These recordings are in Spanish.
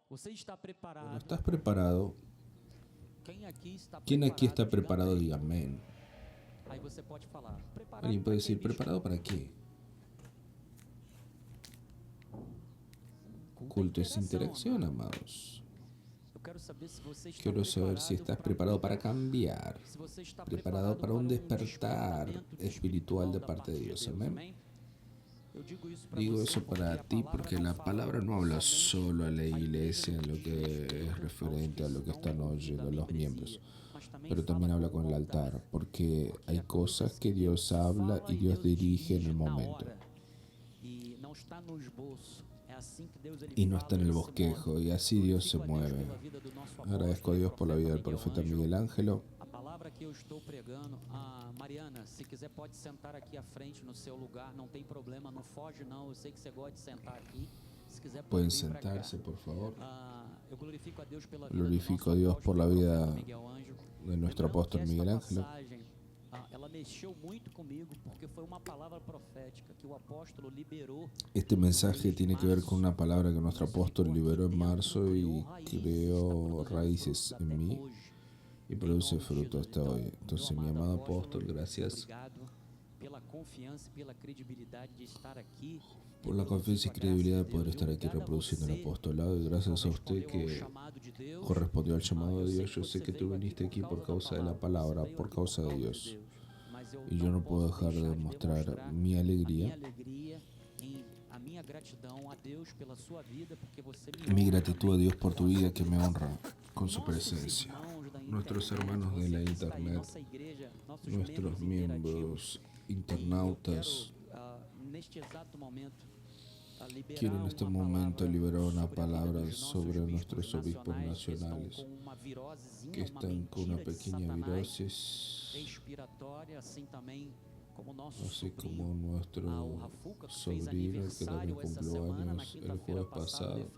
Bueno, ¿estás preparado? ¿Quién aquí está preparado? Diga amén. Alguien puede decir, ¿preparado para qué? Culto es interacción, amados. Quiero saber si estás preparado para cambiar, preparado para un despertar espiritual de parte de Dios. Amén. Digo eso para ti porque la palabra no habla solo a la iglesia en lo que es referente a lo que están oyendo los miembros, pero también habla con el altar, porque hay cosas que Dios habla y Dios dirige en el momento. Y no está en el bosquejo, y así Dios se mueve. Agradezco a Dios por la vida del profeta Miguel Ángelo. Que eu estou pregando, Mariana, se quiser pode sentar aqui à frente no seu lugar, não tem problema, não foge não, eu sei que você gosta de sentar aqui. Se quiser pueden sentarse, por favor. Eu glorifico a Deus pela vida Glorifico a Dios por la vida de nuestro apóstol Miguel Ángelo. Ela mexeu muito comigo porque foi uma palavra profética que o apóstolo liberou. Este mensaje tiene que ver con una palabra que nuestro apóstol liberó en marzo y creó raíces en mí y produce fruto hasta hoy. Entonces, mi amado apóstol, gracias por la confianza y credibilidad de poder estar aquí reproduciendo el apostolado, y gracias a usted que correspondió al llamado de Dios. Yo sé que tú viniste aquí por causa de la palabra, por causa de Dios, y yo no puedo dejar de demostrar mi alegría, mi gratitud a Dios por tu vida que me honra con su presencia. Nuestros hermanos de la internet, nuestros miembros internautas, quiero en este momento liberar una palabra sobre nuestros obispos nacionales que están con una pequeña virosis, así como nuestro sobrino que también cumplió años el jueves pasado.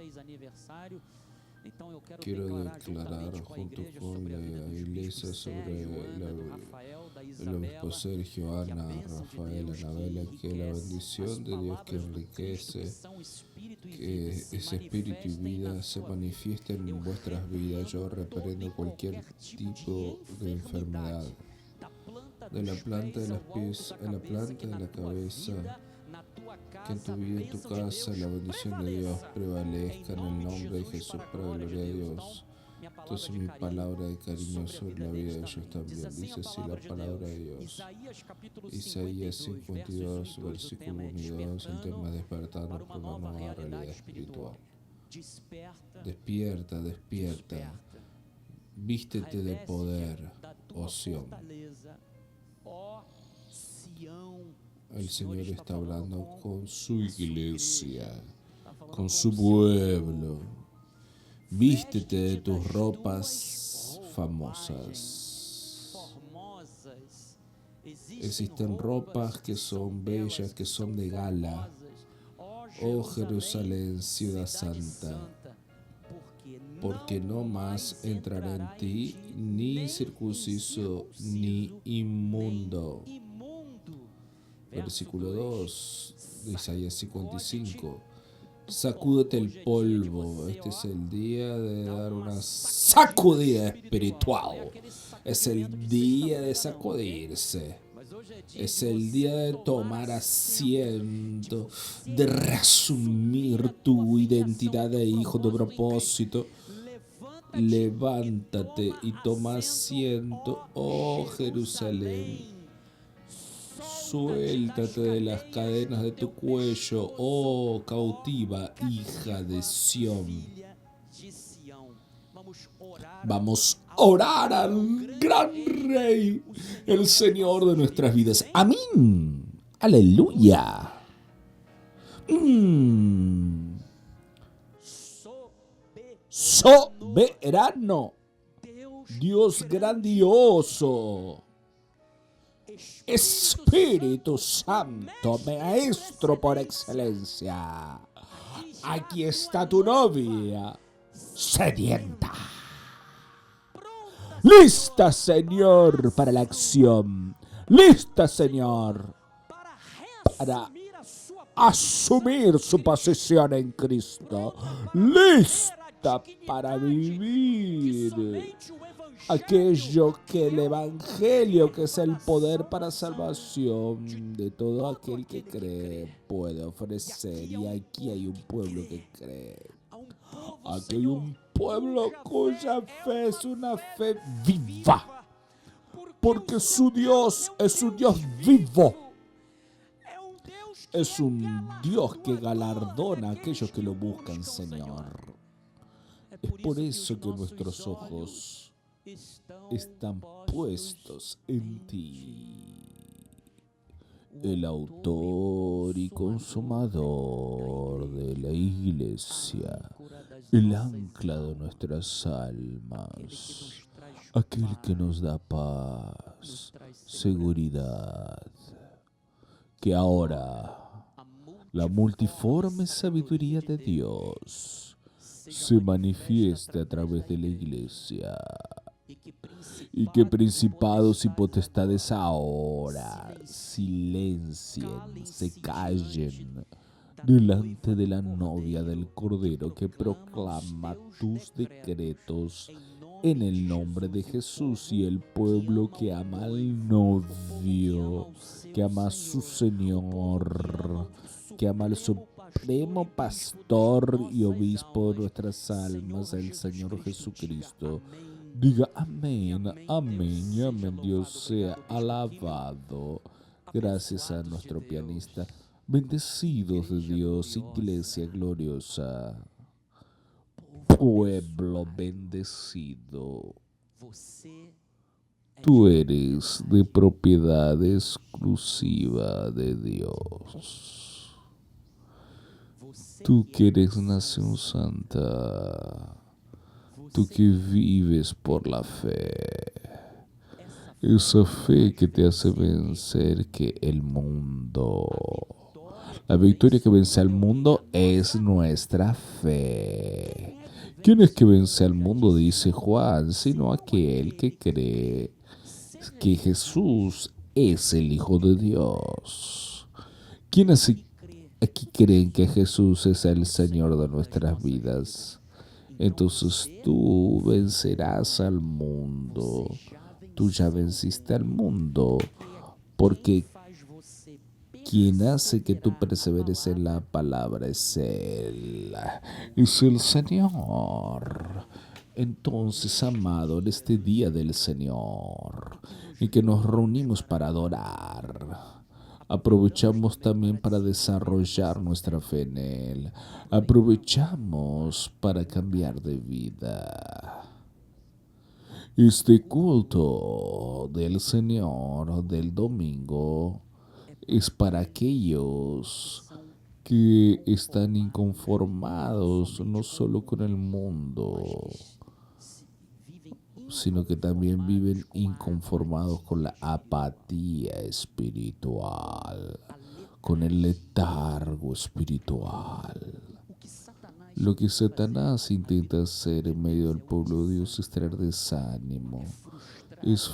Quiero declarar junto con la iglesia sobre el obispo Sergio, Ana, Rafael, Anabela, que la bendición de Dios que enriquece, que ese espíritu y vida se manifiesten en vuestras vidas. Yo reprendo cualquier tipo de enfermedad, de la planta de los pies a la planta de la cabeza, que en tu vida, en tu casa, la bendición de Dios prevalezca en el nombre de Jesús, para la gloria de Dios. Entonces mi palabra de cariño sobre la vida de ellos también. Dice así la palabra de Dios. Isaías 52, versículo 1 y 2, el tema despertando por una nueva realidad espiritual. Despierta, despierta. Vístete de poder, oh Sión. El Señor está hablando con su iglesia, con su pueblo. Vístete de tus ropas famosas. Existen ropas que son bellas, que son de gala. Oh Jerusalén, ciudad santa, porque no más entrará en ti ni circunciso ni inmundo. Versículo 2 de Isaías 55. Sacúdete el polvo. Este es el día de dar una sacudida espiritual. Es el día de sacudirse. Es el día de tomar asiento, de reasumir tu identidad de hijo de propósito. Levántate y toma asiento, oh Jerusalén. Suéltate de las cadenas de tu cuello, oh cautiva hija de Sión. Vamos a orar al gran Rey, el Señor de nuestras vidas. Amén. Aleluya. Soberano. Dios grandioso. Espíritu Santo, Maestro por excelencia. Aquí está tu novia, sedienta. Lista, Señor, para la acción. Lista, Señor, para asumir su posición en Cristo. Lista falta para vivir aquello que el Evangelio, que es el poder para salvación de todo aquel que cree, puede ofrecer. Y aquí hay un pueblo que cree. Aquí hay un pueblo cuya fe es una fe viva, porque su Dios es un Dios vivo. Es un Dios que galardona a aquellos que lo buscan, Señor. Es por eso que nuestros ojos están puestos en ti, el autor y consumador de la iglesia, el ancla de nuestras almas, aquel que nos da paz, seguridad, que ahora la multiforme sabiduría de Dios se manifieste a través de la iglesia, y que principados y potestades ahora silencien, se callen delante de la novia del Cordero, que proclama tus decretos en el nombre de Jesús. Y el pueblo que ama al novio, que ama a su Señor, que ama al supremo pastor y obispo de nuestras almas, el Señor Jesucristo, diga amén, amén y amén. Dios sea alabado. Gracias a nuestro pianista. Bendecidos de Dios, iglesia gloriosa, pueblo bendecido. Tú eres de propiedad exclusiva de Dios. Tú que eres nación santa, tú que vives por la fe, esa fe que te hace vencer que el mundo. La victoria que vence al mundo es nuestra fe. ¿Quién es que vence al mundo? Dice Juan, sino aquel que cree que Jesús es el Hijo de Dios. ¿Quiénes aquí creen que Jesús es el Señor de nuestras vidas? Entonces tú vencerás al mundo. Tú ya venciste al mundo, porque quien hace que tú perseveres en la palabra es Él, es el Señor. Entonces, amado, en este día del Señor, en que nos reunimos para adorar, aprovechamos también para desarrollar nuestra fe en Él. Aprovechamos para cambiar de vida. Este culto del Señor del domingo es para aquellos que están inconformados no solo con el mundo, sino que también viven inconformados con la apatía espiritual, con el letargo espiritual. Lo que Satanás intenta hacer en medio del pueblo de Dios es traer desánimo, es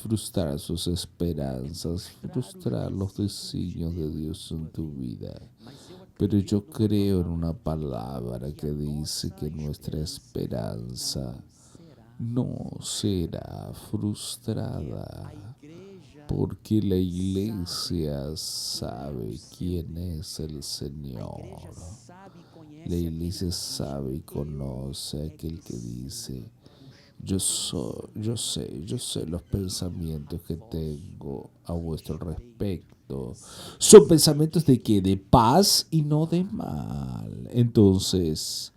frustrar sus esperanzas, frustrar los designios de Dios en tu vida. Pero yo creo en una palabra que dice que nuestra esperanza no será frustrada, porque la iglesia sabe quién es el Señor. La iglesia sabe y conoce a aquel que dice: yo sé los pensamientos que tengo a vuestro respecto. Son pensamientos de que de paz y no de mal. Entonces,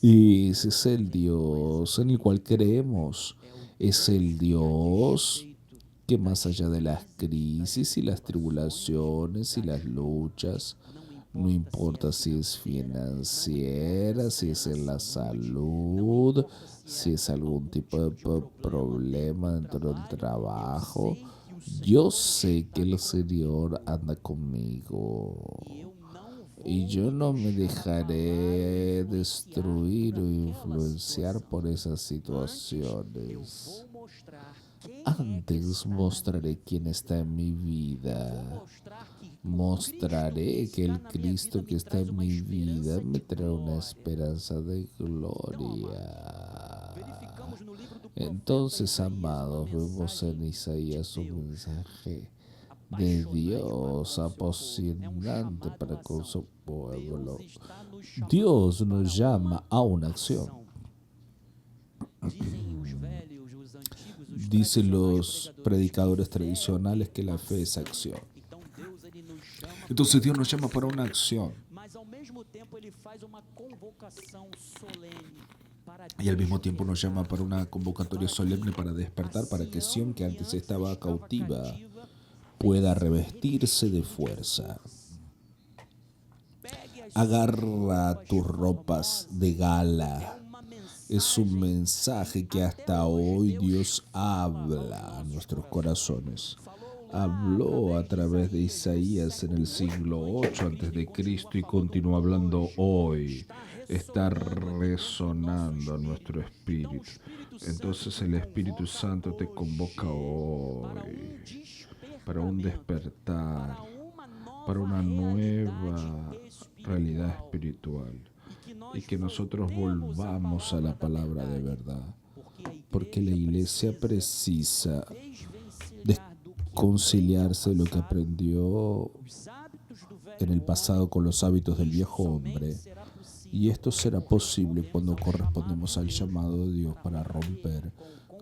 ese es el Dios en el cual creemos. Es el Dios que más allá de las crisis y las tribulaciones y las luchas, no importa si es financiera, si es en la salud, si es algún tipo de problema dentro del trabajo, yo sé que el Señor anda conmigo. Y yo no me dejaré destruir o influenciar por esas situaciones. Antes mostraré quién está en mi vida. Mostraré que el Cristo que está en mi vida me trae una esperanza de gloria. Entonces, amados, vemos en Isaías un mensaje de Dios apasionante para con su pueblo. Dios nos llama a una acción. Dicen los predicadores tradicionales que la fe es acción. Entonces Dios nos llama para una acción. Y al mismo tiempo nos llama para una convocatoria solemne para despertar, para que Sión, que antes estaba cautiva, pueda revestirse de fuerza. Agarra tus ropas de gala. Es un mensaje que hasta hoy Dios habla a nuestros corazones. Habló a través de Isaías en el siglo 8 a.C. y continúa hablando hoy. Está resonando en nuestro espíritu. Entonces el Espíritu Santo te convoca hoy para un despertar, para una nueva realidad espiritual, y que nosotros volvamos a la palabra de verdad, porque la iglesia precisa conciliarse de lo que aprendió en el pasado con los hábitos del viejo hombre, y esto será posible cuando correspondemos al llamado de Dios para romper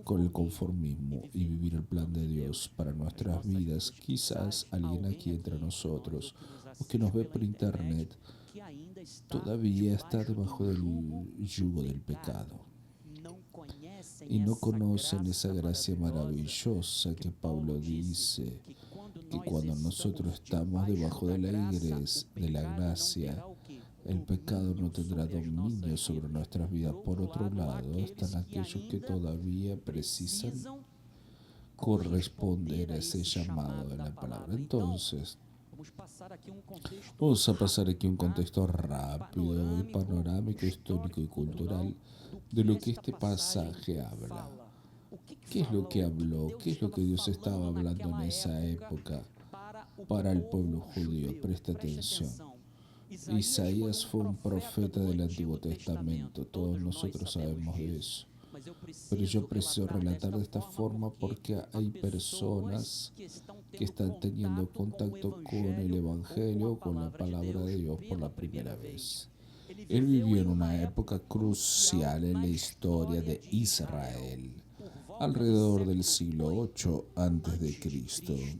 con el conformismo y vivir el plan de Dios para nuestras vidas. Quizás alguien aquí entre nosotros o que nos ve por internet todavía está debajo del yugo del pecado y no conocen esa gracia maravillosa que Pablo dice que cuando nosotros estamos debajo de la gracia, el pecado no tendrá dominio sobre nuestras vidas. Por otro lado, están aquellos que todavía precisan corresponder a ese llamado de la palabra. Entonces, vamos a pasar aquí un contexto rápido y panorámico, histórico y cultural de lo que este pasaje habla. ¿Qué es lo que habló? ¿Qué es lo que Dios estaba hablando en esa época para el pueblo judío? Presta atención. Isaías fue un profeta del Antiguo Testamento. Todos nosotros sabemos de eso. Pero yo preciso relatar de esta forma porque hay personas que están teniendo contacto con el Evangelio, con la palabra de Dios por la primera vez. Él vivió en una época crucial en la historia de Israel, alrededor del siglo 8 a.C.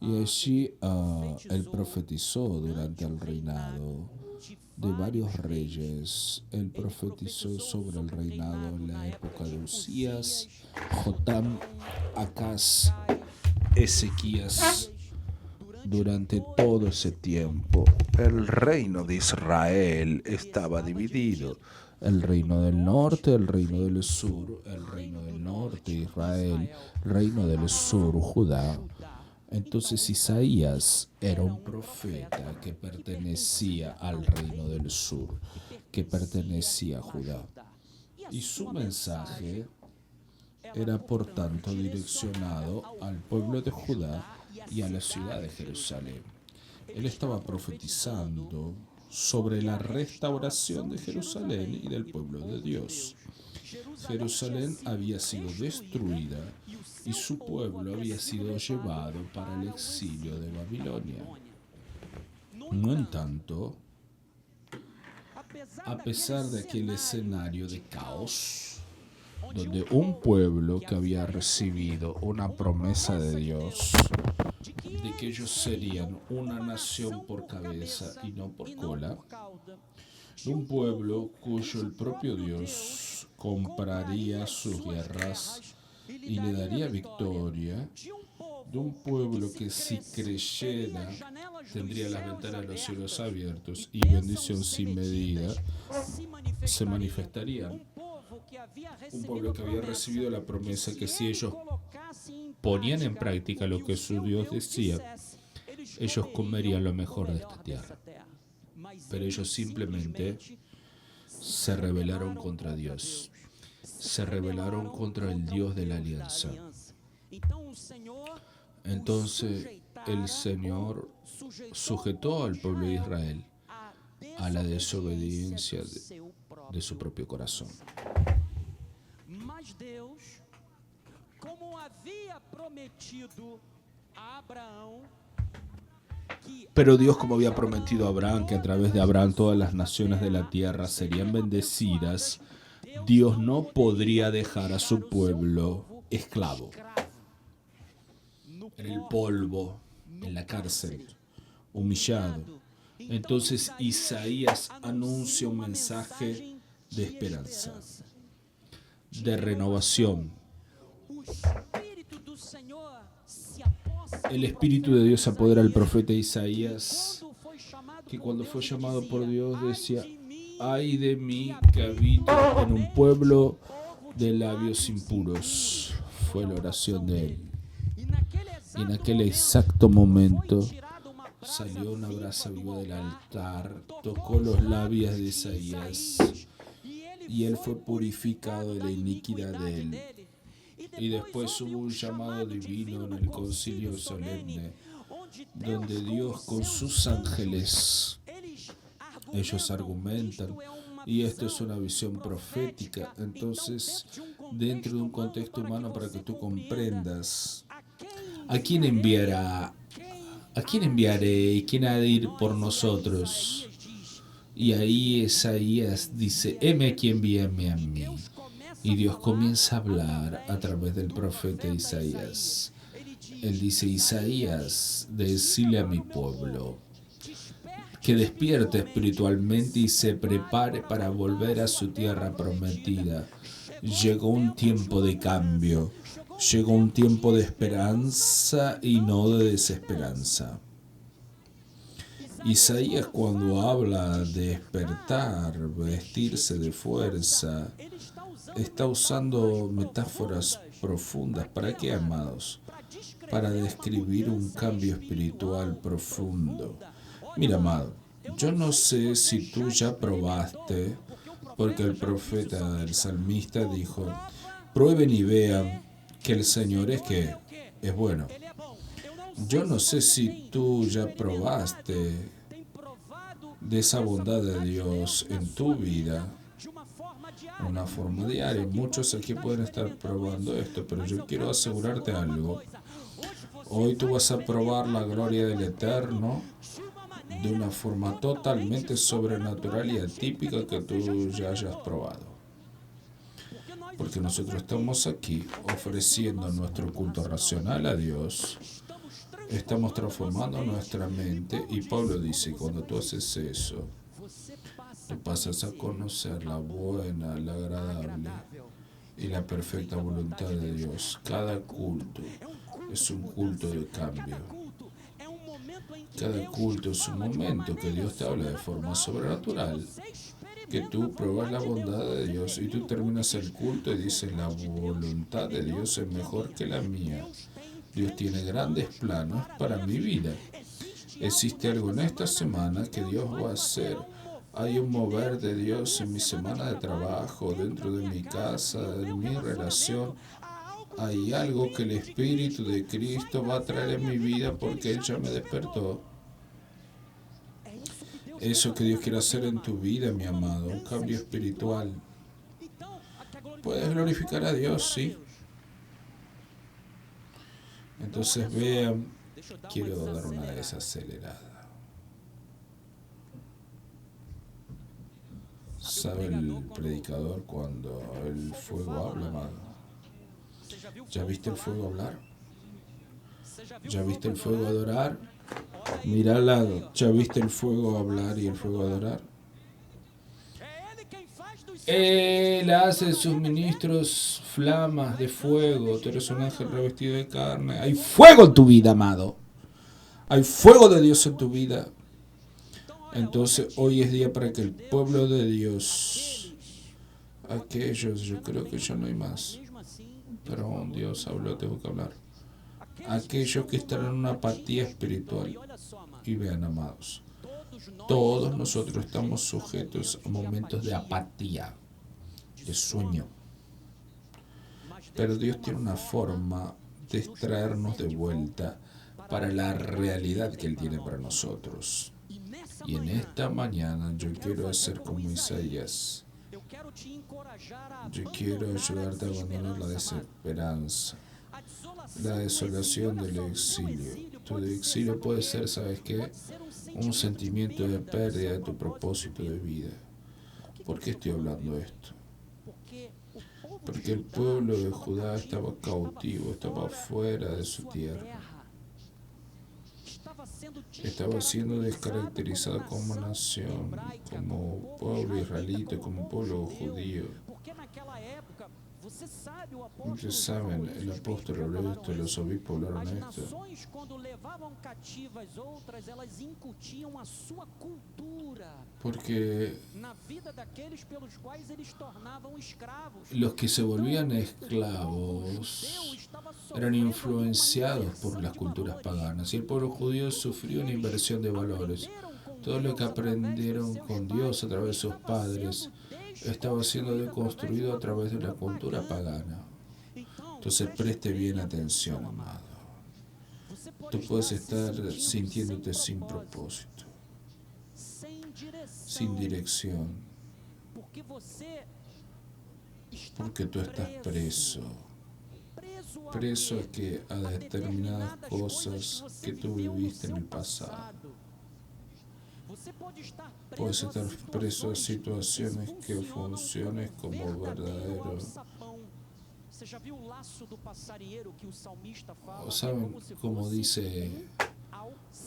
Y allí él profetizó durante el reinado de varios reyes. Él profetizó sobre el reinado en la época de Usías, Jotam, Acaz, Ezequías. Durante todo ese tiempo, el reino de Israel estaba dividido. El reino del norte, el reino del sur, el reino del norte, Israel, el reino del sur, Judá. Entonces Isaías era un profeta que pertenecía al reino del sur, que pertenecía a Judá. Y su mensaje era por tanto direccionado al pueblo de Judá y a la ciudad de Jerusalén. Él estaba profetizando sobre la restauración de Jerusalén y del pueblo de Dios. Jerusalén había sido destruida y su pueblo había sido llevado para el exilio de Babilonia. No en tanto, a pesar de aquel escenario de caos, donde un pueblo que había recibido una promesa de Dios, de que ellos serían una nación por cabeza y no por cola, de un pueblo cuyo el propio Dios compraría sus guerras y le daría victoria, de un pueblo que si creyera tendría las ventanas de los cielos abiertos y bendición sin medida se manifestarían. Un pueblo que había recibido la promesa que si ellos ponían en práctica lo que su Dios decía, ellos comerían lo mejor de esta tierra. Pero ellos simplemente se rebelaron contra Dios. Se rebelaron contra el Dios de la alianza. Entonces, el Señor sujetó al pueblo de Israel a la desobediencia de su propio corazón. Mas Deus, como havia prometido a Abraão, Pero Dios, como había prometido a Abraham que a través de Abraham todas las naciones de la tierra serían bendecidas, Dios no podría dejar a su pueblo esclavo, en el polvo, en la cárcel, humillado. Entonces Isaías anuncia un mensaje de esperanza, de renovación. El Espíritu de Dios se apodera al profeta Isaías, que cuando fue llamado por Dios decía: ay de mí que habito en un pueblo de labios impuros. Fue la oración de él. Y en aquel exacto momento salió una brasa viva del altar, tocó los labios de Isaías y él fue purificado de la iniquidad de él. Y después hubo un llamado divino en el concilio solemne, donde Dios con sus ángeles, ellos argumentan, y esto es una visión profética. Entonces, dentro de un contexto humano, para que tú comprendas, ¿a quién enviará? ¿A quién enviaré? ¿Y quién ha de ir por nosotros? Y ahí Isaías dice: heme aquí, envíame a mí. Y Dios comienza a hablar a través del profeta Isaías. Él dice: Isaías, decile a mi pueblo que despierte espiritualmente y se prepare para volver a su tierra prometida. Llegó un tiempo de cambio, llegó un tiempo de esperanza y no de desesperanza. Isaías, cuando habla de despertar, vestirse de fuerza, está usando metáforas profundas. ¿Para qué, amados? Para describir un cambio espiritual profundo. Mira, amado, yo no sé si tú ya probaste, porque el profeta, el salmista dijo: prueben y vean que el Señor es bueno. Yo no sé si tú ya probaste de esa bondad de Dios en tu vida, en una forma diaria. Muchos aquí pueden estar probando esto, pero yo quiero asegurarte algo. Hoy tú vas a probar la gloria del Eterno de una forma totalmente sobrenatural y atípica que tú ya hayas probado. Porque nosotros estamos aquí ofreciendo nuestro culto racional a Dios. Estamos transformando nuestra mente, y Pablo dice: cuando tú haces eso, tú pasas a conocer la buena, la agradable y la perfecta voluntad de Dios. Cada culto es un culto de cambio. Cada culto es un momento que Dios te habla de forma sobrenatural, que tú pruebas la bondad de Dios y tú terminas el culto y dices: la voluntad de Dios es mejor que la mía. Dios tiene grandes planos para mi vida. Existe algo en esta semana que Dios va a hacer. Hay un mover de Dios en mi semana de trabajo, dentro de mi casa, en mi relación. Hay algo que el Espíritu de Cristo va a traer en mi vida porque Él ya me despertó. Eso que Dios quiere hacer en tu vida, mi amado, un cambio espiritual. Puedes glorificar a Dios, sí. Entonces vean, quiero dar una desacelerada. ¿Sabe el predicador cuando el fuego habla, amado? ¿Ya viste el fuego hablar? ¿Ya viste el fuego adorar? Mira al lado, ¿ya viste el fuego hablar y el fuego adorar? Él hace de sus ministros flamas de fuego. Tú eres un ángel revestido de carne. Hay fuego en tu vida, amado. Hay fuego de Dios en tu vida. Entonces hoy es día para que el pueblo de Dios, aquellos, yo creo que ya no hay más, pero Dios habló, tengo que hablar. Aquellos que están en una apatía espiritual. Y vean, amados, todos nosotros estamos sujetos a momentos de apatía, de sueño. Pero Dios tiene una forma de extraernos de vuelta para la realidad que Él tiene para nosotros. Y en esta mañana yo quiero hacer como Isaías. Yo quiero ayudarte a abandonar la desesperanza, la desolación del exilio. Tu exilio puede ser, ¿sabes qué? Un sentimiento de pérdida de tu propósito de vida. ¿Por qué estoy hablando de esto? Porque el pueblo de Judá estaba cautivo, estaba fuera de su tierra. Estaba siendo descaracterizado como nación, como pueblo israelita, como pueblo judío. Ustedes saben, el apóstol habló de esto, los obispos hablaron de esto. Porque los que se volvían esclavos eran influenciados por las culturas paganas y el pueblo judío sufrió una inversión de valores. Todo lo que aprendieron con Dios a través de sus padres estaba siendo deconstruido a través de la cultura pagana. Entonces preste bien atención, amado. Tú puedes estar sintiéndote sin propósito, sin dirección, porque tú estás preso a determinadas cosas que tú viviste en el pasado. Puedes estar preso a situaciones que funciones como verdadero. ¿Saben cómo dice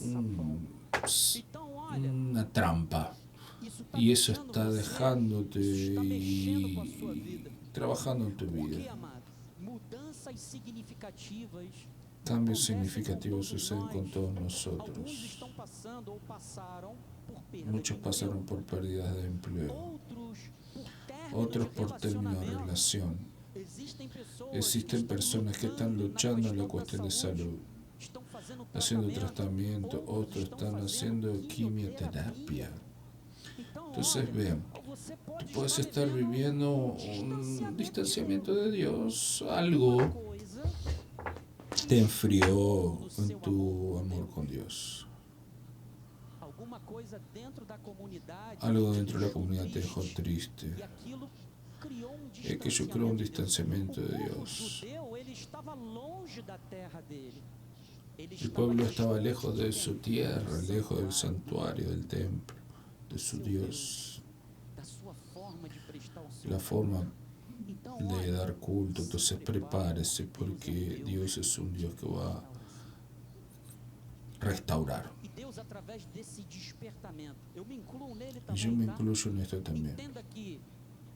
una trampa? Y eso está dejándote y trabajando en tu vida. Cambios significativos suceden con todos nosotros. Muchos pasaron por pérdidas de empleo, otros por término de relación. Existen personas que están luchando en la cuestión de salud, haciendo tratamiento, otros están haciendo quimioterapia. Entonces vean, tú puedes estar viviendo un distanciamiento de Dios, algo te enfrió en tu amor con Dios. Algo dentro de la comunidad te dejó triste. Y aquello creó un distanciamiento de Dios. El pueblo estaba lejos de su tierra, lejos del santuario, del templo, de su Dios. La forma de dar culto, entonces prepárese porque Dios es un Dios que va a restaurar. Y yo me incluyo en esto también.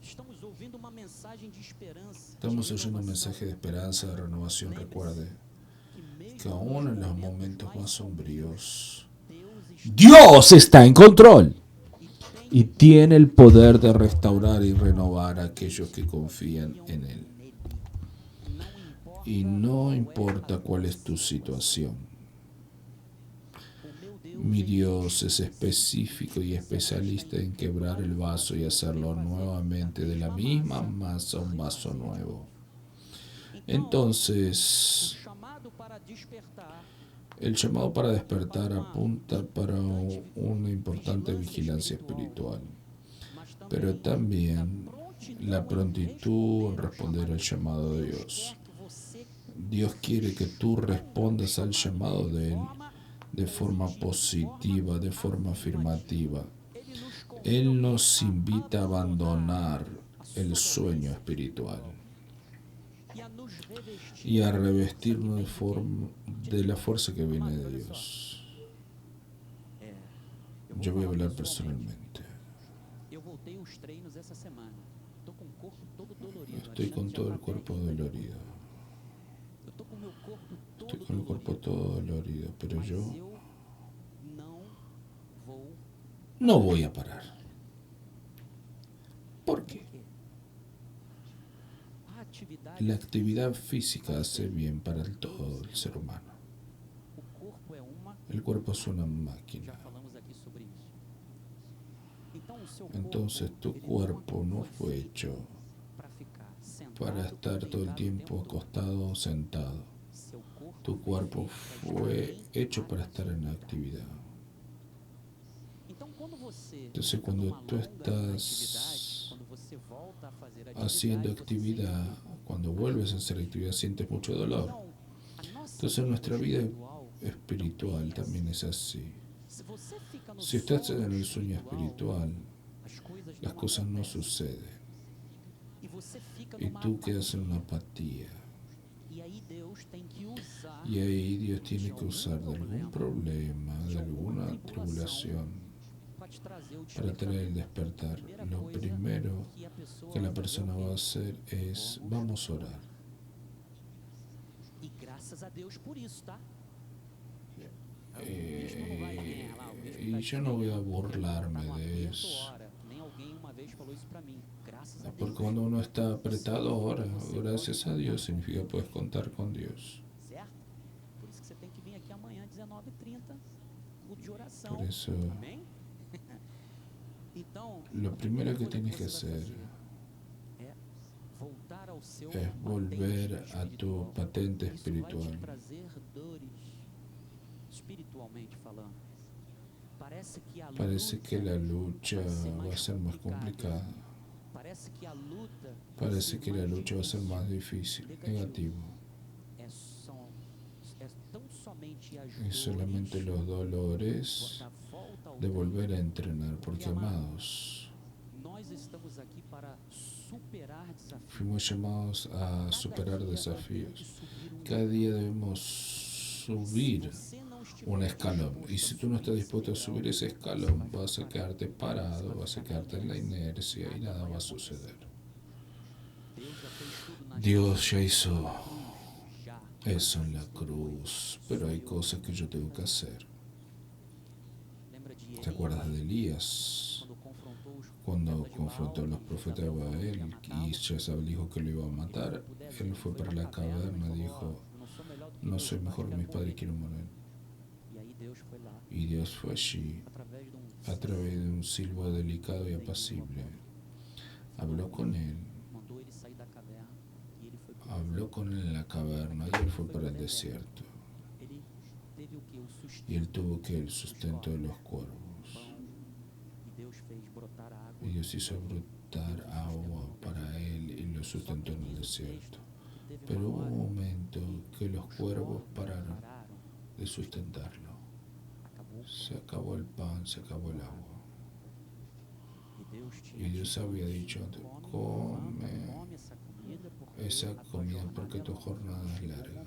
Estamos oyendo un mensaje de esperanza, de renovación. Recuerde que aún en los momentos más sombríos, Dios está en control y tiene el poder de restaurar y renovar a aquellos que confían en Él. Y no importa cuál es tu situación, mi Dios es específico y especialista en quebrar el vaso y hacerlo nuevamente de la misma masa un vaso nuevo. Entonces, el llamado para despertar apunta para una importante vigilancia espiritual, pero también la prontitud en responder al llamado de Dios. Dios quiere que tú respondas al llamado de Él de forma positiva, de forma afirmativa. Él nos invita a abandonar el sueño espiritual y a revestirnos de la fuerza que viene de Dios. Yo voy a hablar personalmente. Estoy con todo el cuerpo dolorido. Estoy con el cuerpo todo dolorido, pero yo no voy a parar. ¿Por qué? La actividad física hace bien para todo el ser humano. El cuerpo es una máquina. Entonces tu cuerpo no fue hecho para estar todo el tiempo acostado o sentado. Tu cuerpo fue hecho para estar en actividad. Entonces, cuando tú estás haciendo actividad, cuando vuelves a hacer actividad, sientes mucho dolor. Entonces, nuestra vida espiritual también es así. Si estás en el sueño espiritual, las cosas no suceden y tú quedas en una apatía. Y ahí Dios tiene que usar de algún problema, de alguna tribulación, para traer el despertar. Lo primero que la persona va a hacer es, vamos a orar. Y yo no voy a burlarme de eso. Porque cuando uno está apretado, ora. Gracias a Dios significa que puedes contar con Dios. Por eso, lo primero que tienes que hacer es volver a tu patente espiritual. Parece que la lucha va a ser más complicada. Parece que la lucha va a ser más difícil, negativo. Es solamente los dolores de volver a entrenar, porque amados, fuimos llamados a superar desafíos. Cada día debemos subir un escalón. Y si tú no estás dispuesto a subir ese escalón, vas a quedarte parado, vas a quedarte en la inercia y nada va a suceder. Dios ya hizo eso en la cruz, pero hay cosas que yo tengo que hacer. ¿Te acuerdas de Elías? Cuando confrontó a los profetas de Baal y Jezabel dijo que lo iba a matar, él fue para la caverna y dijo, no soy mejor que mis padres, quiero morir. Y Dios fue allí, a través de un silbo delicado y apacible. Habló con él en la caverna y él fue para el desierto. Y él tuvo que el sustento de los cuervos. Y Dios hizo brotar agua para él y lo sustentó en el desierto. Pero hubo un momento que los cuervos pararon de sustentarlo. Se acabó el pan, se acabó el agua. Y Dios había dicho, come esa comida porque tu jornada es larga.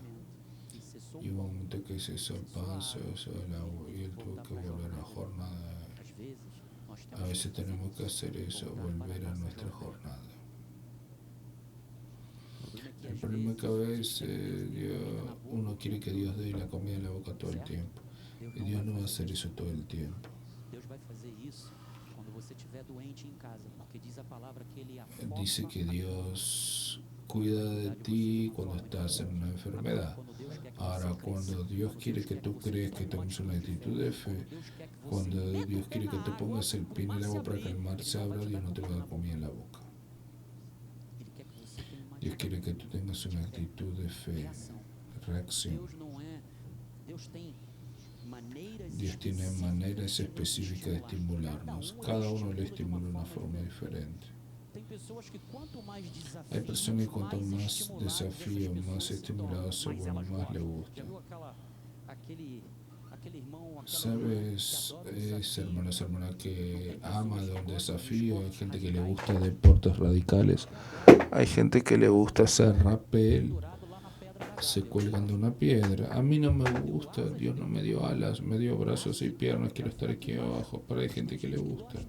Y hubo un momento que se hizo el pan, se hizo el agua y él tuvo que volver a la jornada. A veces tenemos que hacer eso, volver a nuestra jornada. El problema es que a veces uno quiere que Dios dé la comida en la boca todo el tiempo. Y Dios no va a hacer eso todo el tiempo. Dice que Dios cuida de ti cuando estás en una enfermedad. Ahora, cuando Dios quiere que tú crees que tomes una actitud de fe, cuando Dios quiere que tú pongas el pie en el agua para que el mar se abra, Dios no te va a dar comida en la boca. Dios quiere que tú tengas una actitud de fe, reacción. Dios tiene maneras específicas de estimularnos. Cada uno le estimula de una forma diferente. Hay personas que cuanto más desafío, más estimulado se vuelven, más le gusta. ¿Sabes? Es hermano, hermana que ama de un desafío. Hay gente que le gusta deportes radicales. Hay gente que le gusta hacer rappel. Se cuelgan de una piedra. A mí no me gusta. Dios no me dio alas, me dio brazos y piernas. Quiero estar aquí abajo. Pero hay gente que le gusta.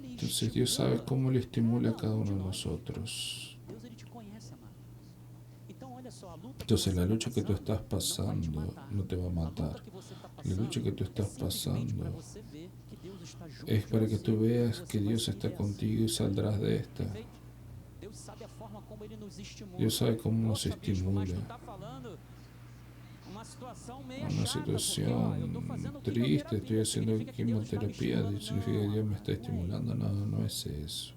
Entonces Dios sabe cómo le estimula a cada uno de nosotros. Entonces la lucha que tú estás pasando no te va a matar. La lucha que tú estás pasando es para que tú veas que Dios está contigo y saldrás de esta. Dios sabe cómo nos estimula. Una situación triste, estoy haciendo quimioterapia, significa que Dios me está estimulando. No, no es eso.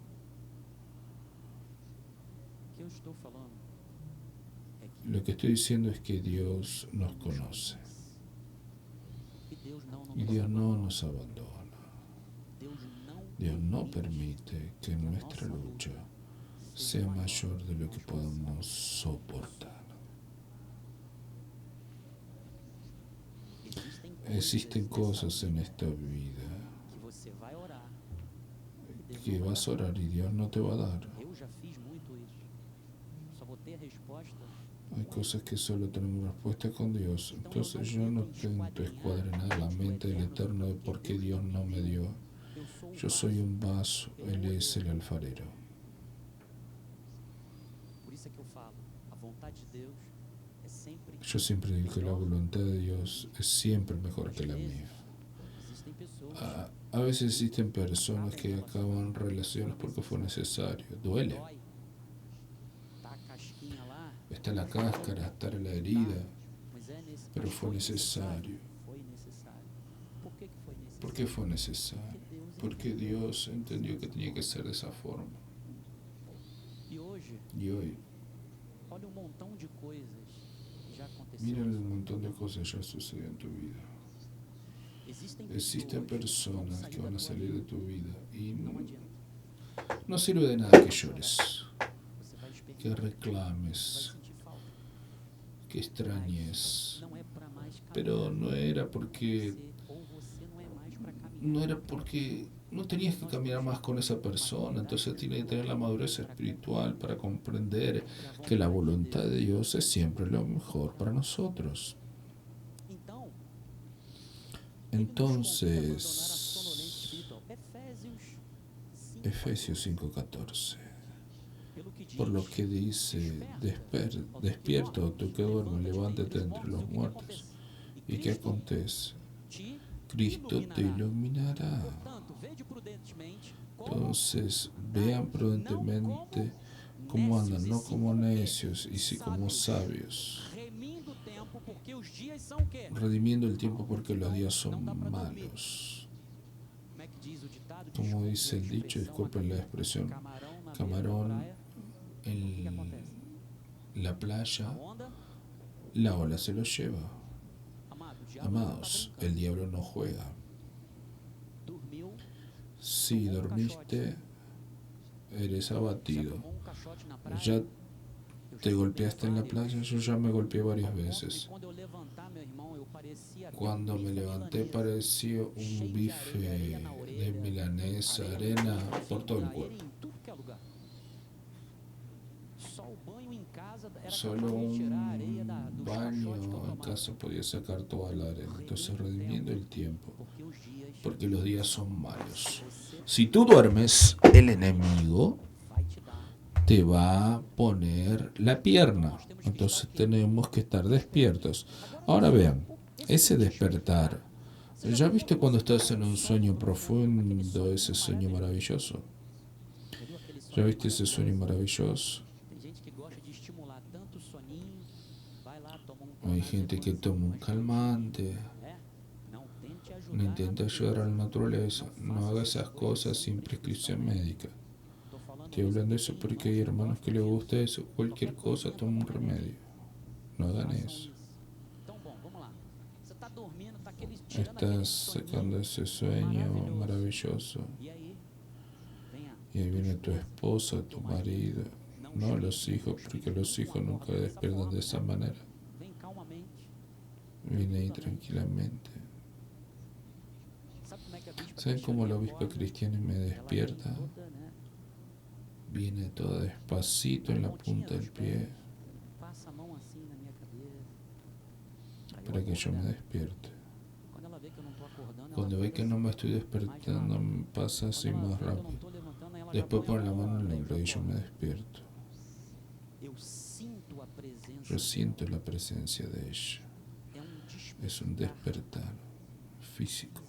Lo que estoy diciendo es que Dios nos conoce. Y Dios no nos abandona. Dios no permite que nuestra lucha sea mayor de lo que podamos soportar. Existen cosas en esta vida que vas a orar y Dios no te va a dar. Hay cosas que solo tenemos respuesta con Dios. Entonces yo no intento escuadrenar la mente del Eterno de por qué Dios no me dio. Yo soy un vaso, Él es el alfarero. Yo siempre digo que la voluntad de Dios es siempre mejor que la mía. A veces existen personas que acaban relaciones porque fue necesario. Duele. Está la cáscara, está la herida, pero fue necesario. ¿Por qué fue necesario? Porque Dios entendió que tenía que ser de esa forma. Y hoy, mira el montón de cosas que ya sucedió en tu vida. Existen personas que van a salir de tu vida y no sirve de nada que llores, que reclames, que extrañes, pero no era porque no tenías que caminar más con esa persona. Entonces tienes que tener la madurez espiritual para comprender que la voluntad de Dios es siempre lo mejor para nosotros. Entonces, Efesios 5:14, por lo que dice, despierta tú que duermes, levántate entre los muertos. ¿Y qué acontece? Cristo te iluminará. Entonces, vean prudentemente cómo andan, no como necios, y sí como sabios, redimiendo el tiempo porque los días son malos. Como dice el dicho, disculpen la expresión, camarón en la playa, la ola se lo lleva. Amados, el diablo no juega. Si dormiste, eres abatido. Ya te golpeaste en la playa, yo ya me golpeé varias veces. Cuando me levanté pareció un bife de milanesa, arena por todo el cuerpo. Solo un baño en casa podía sacar toda la arena. Entonces, redimiendo el tiempo, porque los días son malos. Si tú duermes, el enemigo te va a poner la pierna. Entonces tenemos que estar despiertos. Ahora vean, ese despertar, ¿ya viste cuando estás en un sueño profundo, ese sueño maravilloso? ¿Ya viste ese sueño maravilloso? Hay gente que toma un calmante, no intenta ayudar a la naturaleza, no haga esas cosas sin prescripción médica. Estoy hablando de eso porque hay hermanos que les gusta eso, cualquier cosa toma un remedio. No hagan eso. Estás sacando ese sueño maravilloso y ahí viene tu esposa, tu marido, no los hijos, porque los hijos nunca despiertan de esa manera. Viene ahí tranquilamente. ¿Saben cómo la obispa cristiana me despierta? Viene toda despacito en la punta del pie para que yo me despierte. Cuando ve que no me estoy despertando, me pasa así más rápido. Después pone la mano en el hombro y yo me despierto. Yo siento la presencia de ella. Es un despertar físico.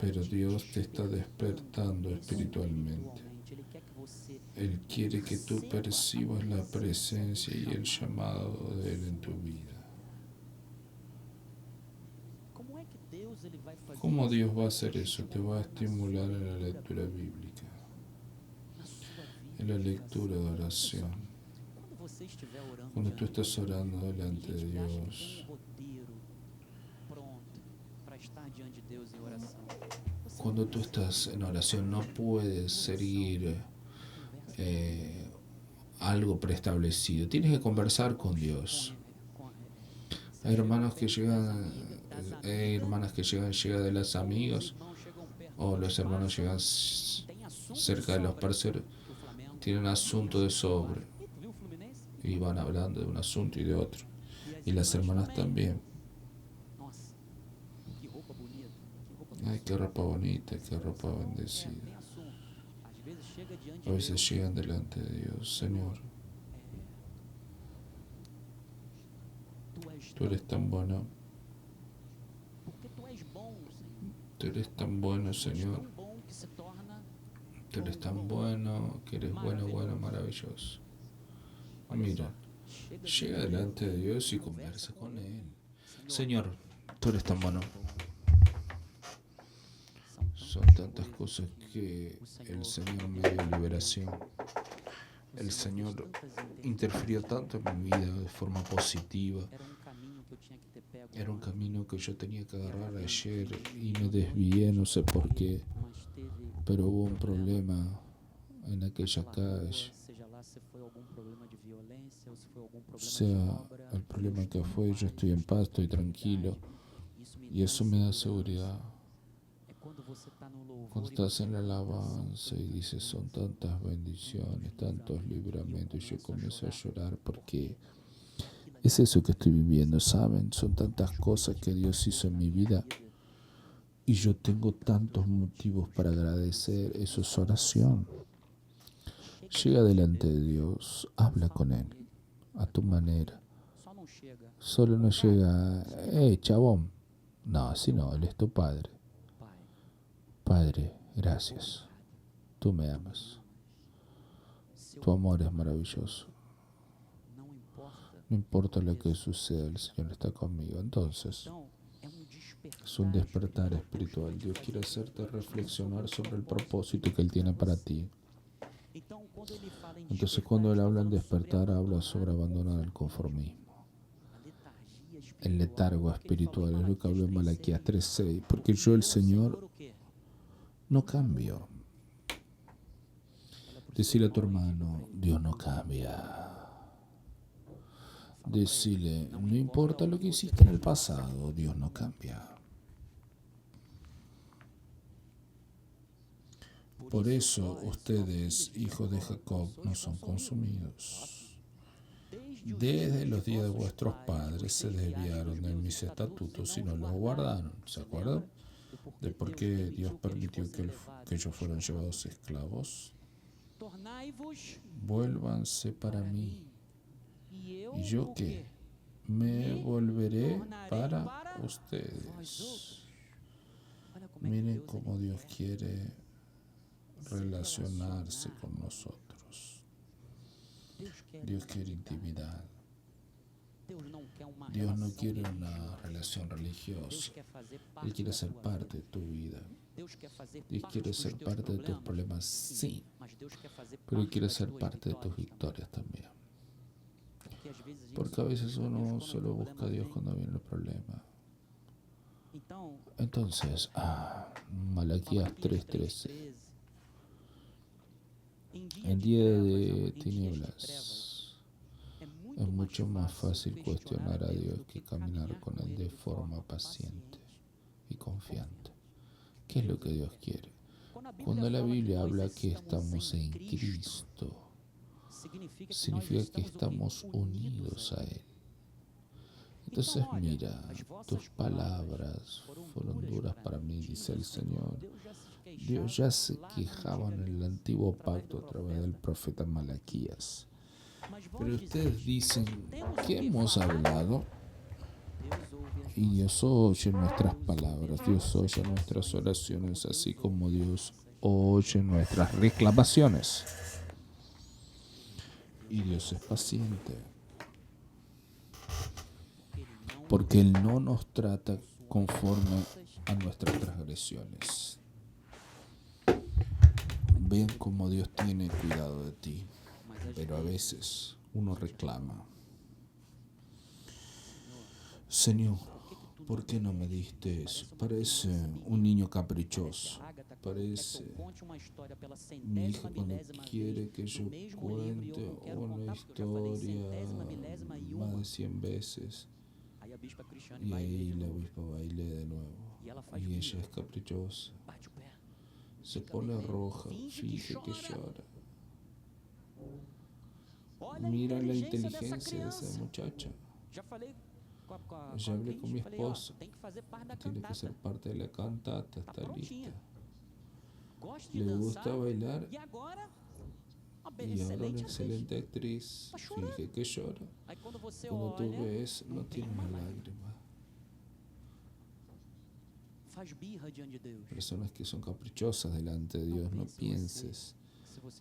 Pero Dios te está despertando espiritualmente. Él quiere que tú percibas la presencia y el llamado de Él en tu vida. ¿Cómo Dios va a hacer eso? Te va a estimular en la lectura bíblica, en la lectura de oración. você estiver orando Cuando tú diante de estás Deus, orando tem delante de gente que acha que tem Dios, roteiro pronto para estar diante de Deus em oração. Você cuando não tú precisa. estás en oración no puedes seguir Conversa algo preestablecido. Tienes que conversar con Dios. Hay hermanos que llegan, hay hermanas que llegan de los amigos, o los hermanos llegan cerca de los parceros, tienen asunto de sobre y van hablando de un asunto y de otro. Y las hermanas también. Nossa, que roupa bonita, que roupa Ay, qué ropa bonita, qué ropa bendecida. tem assunto. Às vezes chega diante A de veces Deus, llegan delante de Dios. Señor, tu és tú eres tan bueno, porque tu és bom, Senhor. tú eres tan bueno, Señor. Tão bom que se torna Tú eres tan bueno, que eres bueno, bueno, maravilloso. Mira, llega delante de Dios y conversa con Él. Señor, tú eres tan bueno. Son tantas cosas que el Señor me dio liberación. El Señor interfirió tanto en mi vida de forma positiva. Era un camino que yo tenía que agarrar ayer y me desvié, no sé por qué. Pero hubo un problema en aquella calle. Sea el problema que fue, yo estoy en paz, estoy tranquilo. Y eso me da seguridad. Cuando estás en la alabanza y dices, son tantas bendiciones, tantos libramentos, y yo comienzo a llorar porque es eso que estoy viviendo, ¿saben? Son tantas cosas que Dios hizo en mi vida y yo tengo tantos motivos para agradecer. Eso es oración. Llega delante de Dios, habla con Él a tu manera. Solo no llega, chabón. No, así no, Él es tu Padre. Padre, gracias. Tú me amas. Tu amor es maravilloso. No importa lo que suceda, el Señor está conmigo. Entonces, es un despertar espiritual. Dios quiere hacerte reflexionar sobre el propósito que Él tiene para ti. Entonces, cuando Él habla en despertar, habla sobre abandonar el conformismo. El letargo espiritual es lo que habló en Malaquías 3:6. Porque yo, el Señor, no cambio. Decile a tu hermano, Dios no cambia. Decile, no importa lo que hiciste en el pasado, Dios no cambia. Por eso ustedes, hijos de Jacob, no son consumidos. Desde los días de vuestros padres se desviaron de mis estatutos y no los guardaron. ¿Se acuerdan? De por qué Dios permitió que ellos fueran llevados esclavos. Vuélvanse para mí. ¿Y yo qué? Me volveré para ustedes. Miren cómo Dios quiere relacionarse con nosotros. Dios quiere intimidad. Dios no quiere una relación religiosa. Él quiere ser parte de tu vida. Dios quiere ser parte de tus problemas, sí, pero Él quiere ser parte de tus victorias también. Porque a veces uno solo busca a Dios cuando viene el problema. Entonces, Malaquías 3:13. En día de tinieblas es mucho más fácil cuestionar a Dios que caminar con Él de forma paciente y confiante. ¿Qué es lo que Dios quiere? Cuando la Biblia habla que estamos en Cristo, significa que estamos unidos a Él. Entonces mira, tus palabras fueron duras para mí, dice el Señor. Dios ya se quejaba en el antiguo pacto a través del profeta Malaquías. Pero ustedes dicen, ¿qué hemos hablado? Y Dios oye nuestras palabras, Dios oye nuestras oraciones, así como Dios oye nuestras reclamaciones. Y Dios es paciente, porque Él no nos trata conforme a nuestras transgresiones. Ven cómo Dios tiene cuidado de ti, pero a veces uno reclama: Señor, ¿por qué no me diste eso? Parece un niño caprichoso. Parece mi hija cuando quiere que yo cuente una historia más de 100 veces. Y ahí la obispa va y lee de nuevo. Y ella es caprichosa. Se pone roja, finge que llora. Mira la inteligencia de esa muchacha. Ya hablé con mi esposo. Tiene que ser parte de la cantata, está lista. Le gusta bailar y ahora una excelente actriz. Finge que llora. Cuando tú ves, no tiene una lágrima. Personas que son caprichosas delante de Dios, no pienses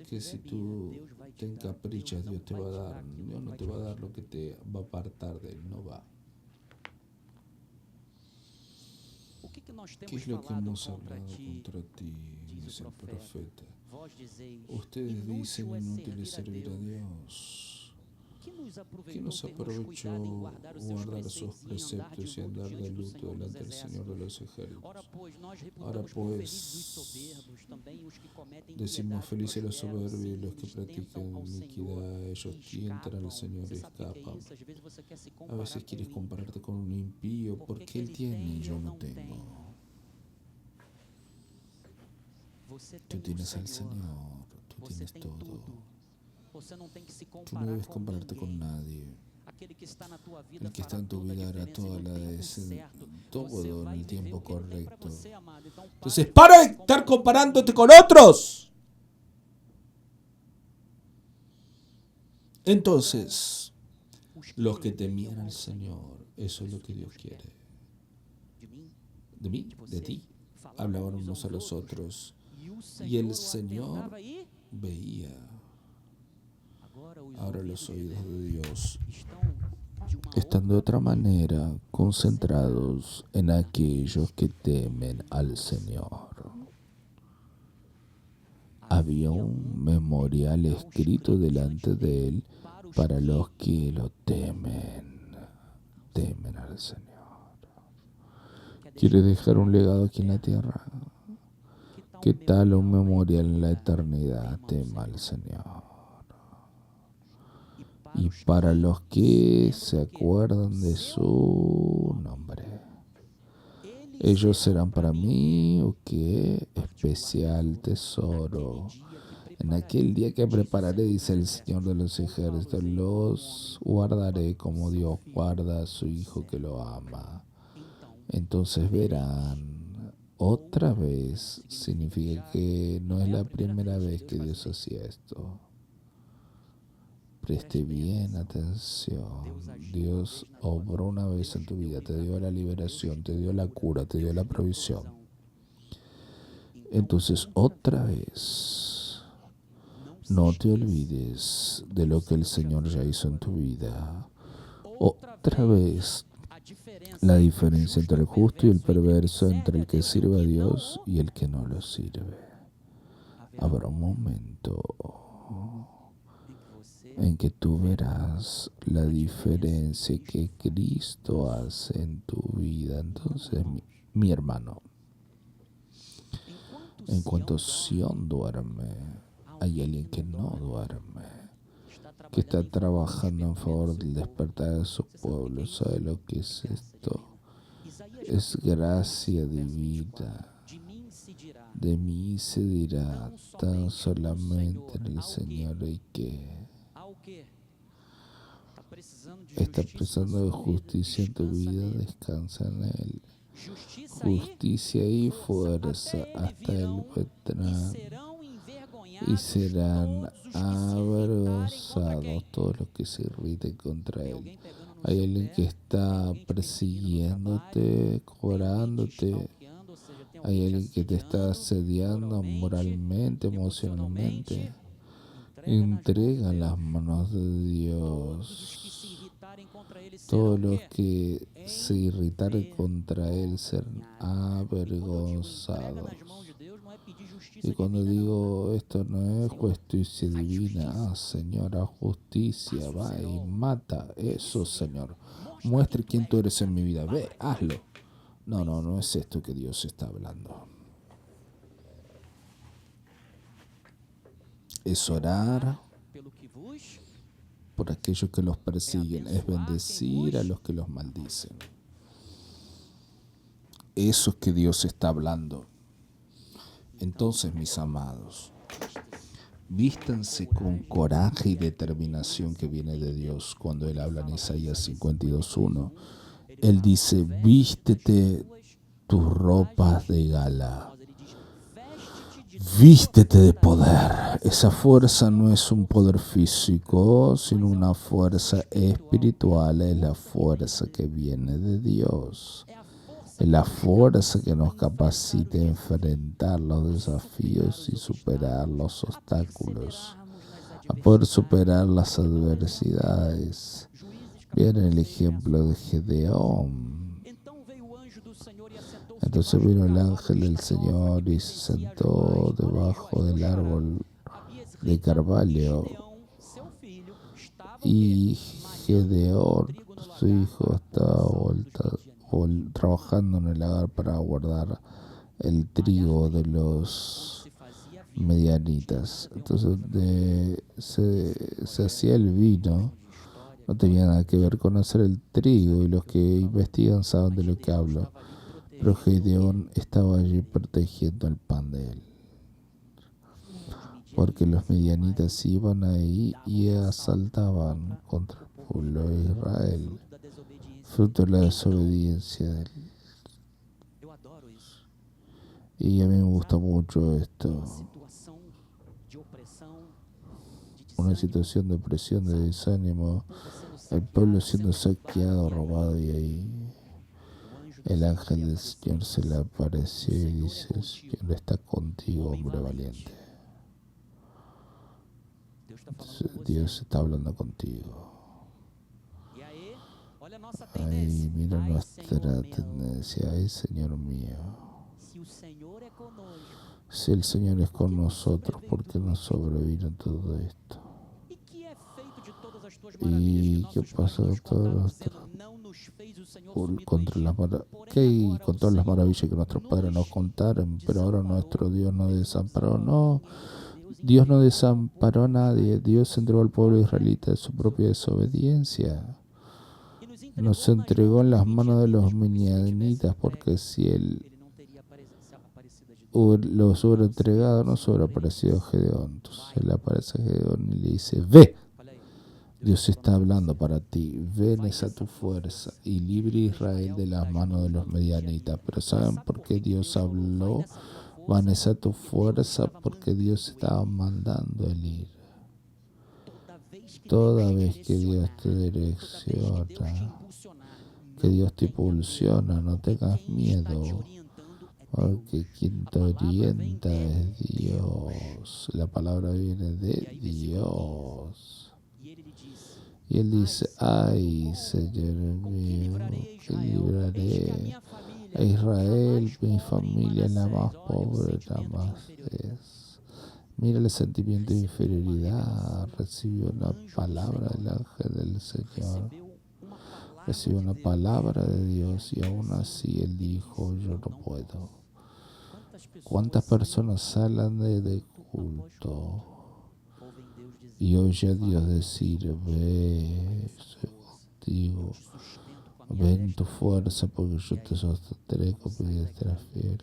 que si tú te encaprichas, Dios te va a dar. Dios no te va a dar lo que te va a apartar de Él, no va. ¿Qué es lo que hemos hablado contra ti? Dice el profeta. Ustedes dicen inútil servir a Dios. ¿Qué nos aprovechó guardar sus preceptos y andar de luto delante del Señor de los ejércitos? Ahora pues, decimos felices los soberbios y los que practican iniquidad, ellos tientan al Señor y escapan. A veces quieres compararte con un impío porque él tiene y yo no tengo. Tú tienes al Señor, tú tienes todo. Tú no debes compararte con nadie. El que está en tu vida hará toda la todo en el tiempo correcto. Entonces, ¡para de estar comparándote con otros! Entonces, los que temían al Señor, eso es lo que Dios quiere. De mí, de ti, hablaban unos a los otros. Y el Señor veía. Ahora los oídos de Dios están de otra manera concentrados en aquellos que temen al Señor. Había un memorial escrito delante de él para los que lo temen al Señor. ¿Quiere dejar un legado aquí en la tierra? ¿Qué tal un memorial en la eternidad? Tema al Señor. Y para los que se acuerdan de su nombre, ellos serán para mí, qué especial tesoro. En aquel día que prepararé, dice el Señor de los ejércitos, los guardaré como Dios guarda a su Hijo que lo ama. Entonces verán, otra vez, significa que no es la primera vez que Dios hacía esto. Preste bien atención. Dios obró una vez en tu vida, te dio la liberación, te dio la cura, te dio la provisión. Entonces, otra vez, no te olvides de lo que el Señor ya hizo en tu vida. Otra vez, la diferencia entre el justo y el perverso, entre el que sirve a Dios y el que no lo sirve. Habrá un momento en que tú verás la diferencia que Cristo hace en tu vida. Entonces, mi hermano, en cuanto Sión duerme, hay alguien que no duerme, que está trabajando en favor del despertar de su pueblo. ¿Sabe lo que es esto? Es gracia divina. De mí se dirá tan solamente en el Señor y que está precisando de justicia en tu vida, descansa en Él. Justicia y fuerza hasta Él vendrán y serán avergonzados todos los que se irriten contra Él. Hay alguien que está persiguiéndote, cobrándote. Hay alguien que te está asediando moralmente, emocionalmente. Entrega en las manos de Dios. Todos los que se irritaron contra Él serán avergonzados. Y cuando digo esto no es justicia divina, Señor, haz justicia, va y mata. Eso, Señor. Muestre quién tú eres en mi vida. Ve, hazlo. No es esto que Dios está hablando. Es orar por aquellos que los persiguen. Es bendecir a los que los maldicen. Eso es que Dios está hablando. Entonces, mis amados, vístanse con coraje y determinación que viene de Dios. Cuando Él habla en Isaías 52:1, Él dice, vístete tus ropas de gala. Vístete de poder. Esa fuerza no es un poder físico, sino una fuerza espiritual. Es la fuerza que viene de Dios. Es la fuerza que nos capacita a enfrentar los desafíos y superar los obstáculos, a poder superar las adversidades. Viene el ejemplo de Gedeón. Entonces vino el ángel del Señor y se sentó debajo del árbol de carvalho. Y Gedeón, su hijo, estaba trabajando en el lagar para guardar el trigo de los medianitas. Entonces se hacía el vino. No tenía nada que ver con hacer el trigo, y los que investigan saben de lo que hablo. Pero Gedeón estaba allí protegiendo el pan de él, porque los medianitas iban ahí y asaltaban contra el pueblo de Israel, fruto de la desobediencia de él. Y a mí me gusta mucho esto. Una situación de opresión, de desánimo, el pueblo siendo saqueado, robado, y ahí el ángel del Señor se le apareció y dice, el Señor está contigo, hombre valiente. Entonces, Dios está hablando contigo. Ay, mira nuestra tendencia. Ay, Señor mío. Si el Señor es con nosotros, ¿por qué nos sobrevino todo esto? ¿Y qué pasa con todas las maravillas que nuestros padres nos contaron? Pero ahora nuestro Dios nos desamparó. No, Dios no desamparó a nadie. Dios entregó al pueblo israelita de su propia desobediencia. Nos entregó en las manos de los midianitas, porque si Él los hubiera entregado, no se hubiera aparecido Gedeón. Entonces Él aparece a Gedeón y le dice, ve, Dios está hablando para ti, ven esa tu fuerza y libre a Israel de las manos de los medianitas. Pero ¿saben por qué Dios habló? Van esa tu fuerza, porque Dios estaba mandando el ir. Toda vez que Dios te direcciona, que Dios te impulsiona, no tengas miedo, porque quien te orienta es Dios. La palabra viene de Dios. Y Él dice, ay, Señor mío, que libraré a Israel, mi familia, la más pobre, la más es. Mira el sentimiento de inferioridad. Recibió una palabra del ángel del Señor. Recibió una palabra de Dios, y aún así Él dijo, yo no puedo. ¿Cuántas personas salen de culto y oye a Dios decir, ve, soy contigo, ven tu fuerza, porque yo te sostendré con mi diestra fiel?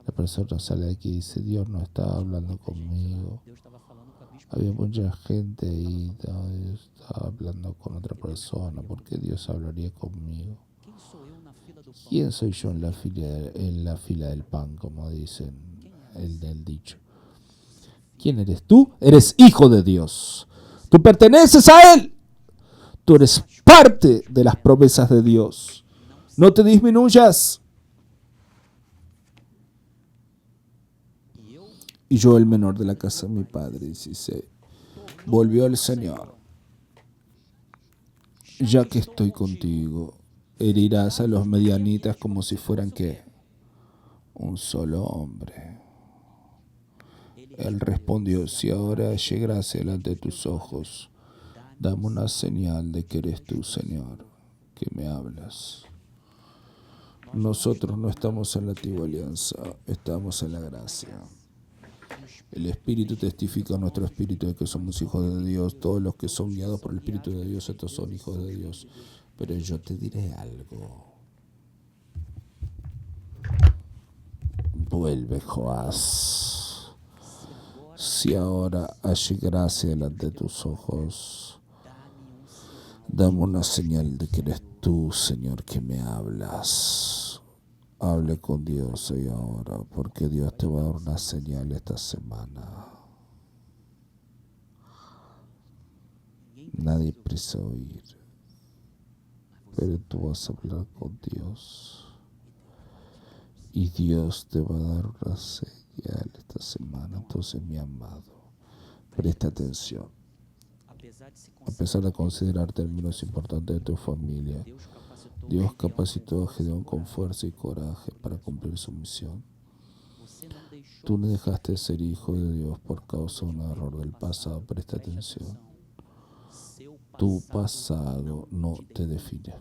La persona sale de aquí y dice, Dios no estaba hablando conmigo. Había mucha gente ahí, no, Dios estaba hablando con otra persona. ¿Por qué Dios hablaría conmigo? ¿Quién soy yo en la fila del pan, como dicen el del dicho? ¿Quién eres tú? Eres hijo de Dios. Tú perteneces a Él. Tú eres parte de las promesas de Dios. No te disminuyas. Y yo, el menor de la casa de mi padre, dice, volvió el Señor. Ya que estoy contigo, herirás a los medianitas como si fueran, ¿qué? un solo hombre. Él respondió, si ahora hallé gracia delante de tus ojos, dame una señal de que eres tú, Señor, que me hablas. Nosotros no estamos en la antigua alianza, estamos en la gracia. El Espíritu testifica a nuestro espíritu de que somos hijos de Dios. Todos los que son guiados por el Espíritu de Dios, estos son hijos de Dios. Pero yo te diré algo. Vuelve, Joás. Si ahora hallé gracia delante de tus ojos, dame una señal de que eres tú, Señor, que me hablas. Hable con Dios hoy ahora, porque Dios te va a dar una señal esta semana. Nadie precisa oír, pero tú vas a hablar con Dios. Y Dios te va a dar una señal esta semana. Entonces, mi amado, presta atención. A pesar de considerarte el menos importante de tu familia, Dios capacitó a Gedeón con fuerza y coraje para cumplir su misión. Tú no dejaste de ser hijo de Dios por causa de un error del pasado. Presta atención. Tu pasado no te define.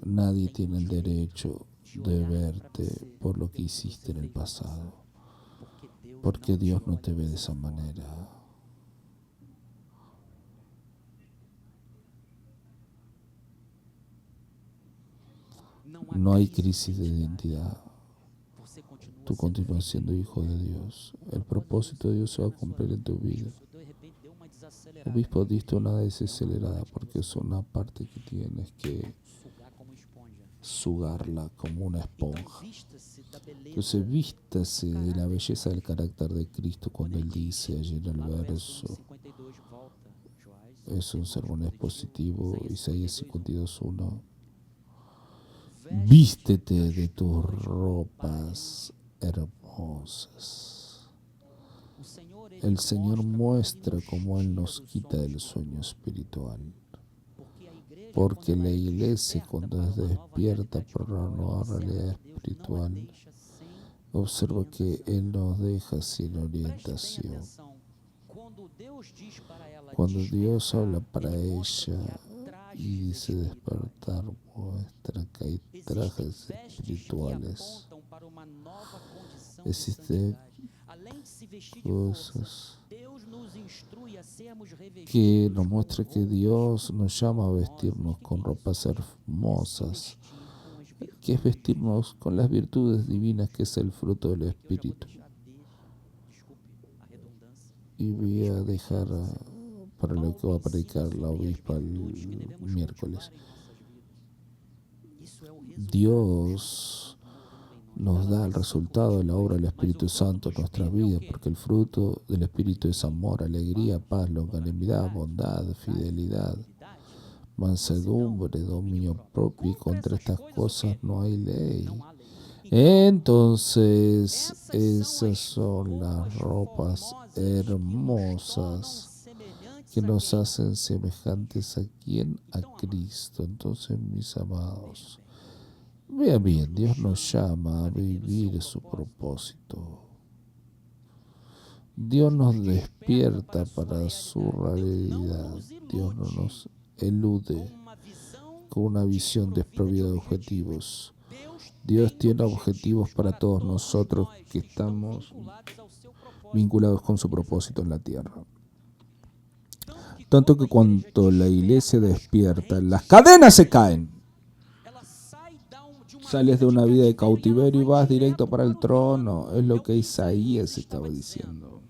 Nadie tiene el derecho de verte por lo que hiciste en el pasado, porque Dios no te ve de esa manera. No hay crisis de identidad. Tú continúas siendo hijo de Dios. El propósito de Dios se va a cumplir en tu vida. Obispo, diste una desacelerada porque es una parte que tienes que sugarla como una esponja. Entonces vístase de la belleza del carácter de Cristo cuando Él dice allí en el verso. Es un sermón expositivo, Isaías 52:1. Vístete de tus ropas hermosas. El Señor muestra cómo Él nos quita del sueño espiritual. Porque la iglesia, cuando es despierta por la nueva realidad espiritual, observa que Él nos deja sin orientación. Cuando Dios habla para ella y dice despertar, muestra que hay trajes espirituales. Existen cosas que nos muestra que Dios nos llama a vestirnos con ropas hermosas, que es vestirnos con las virtudes divinas, que es el fruto del Espíritu. Y voy a dejar para lo que va a predicar la obispa el miércoles. Dios nos da el resultado de la obra del Espíritu Santo en nuestras vidas, porque el fruto del Espíritu es amor, alegría, paz, longanimidad, bondad, fidelidad, mansedumbre, dominio propio, y contra estas cosas no hay ley. Entonces, esas son las ropas hermosas que nos hacen semejantes a quién, a Cristo. Entonces, mis amados, vean bien, Dios nos llama a vivir su propósito. Dios nos despierta para su realidad. Dios no nos elude con una visión desprovida de objetivos. Dios tiene objetivos para todos nosotros que estamos vinculados con su propósito en la tierra. Tanto que cuando la iglesia despierta, las cadenas se caen. Sales de una vida de cautiverio y vas directo para el trono. Es lo que Isaías estaba diciendo.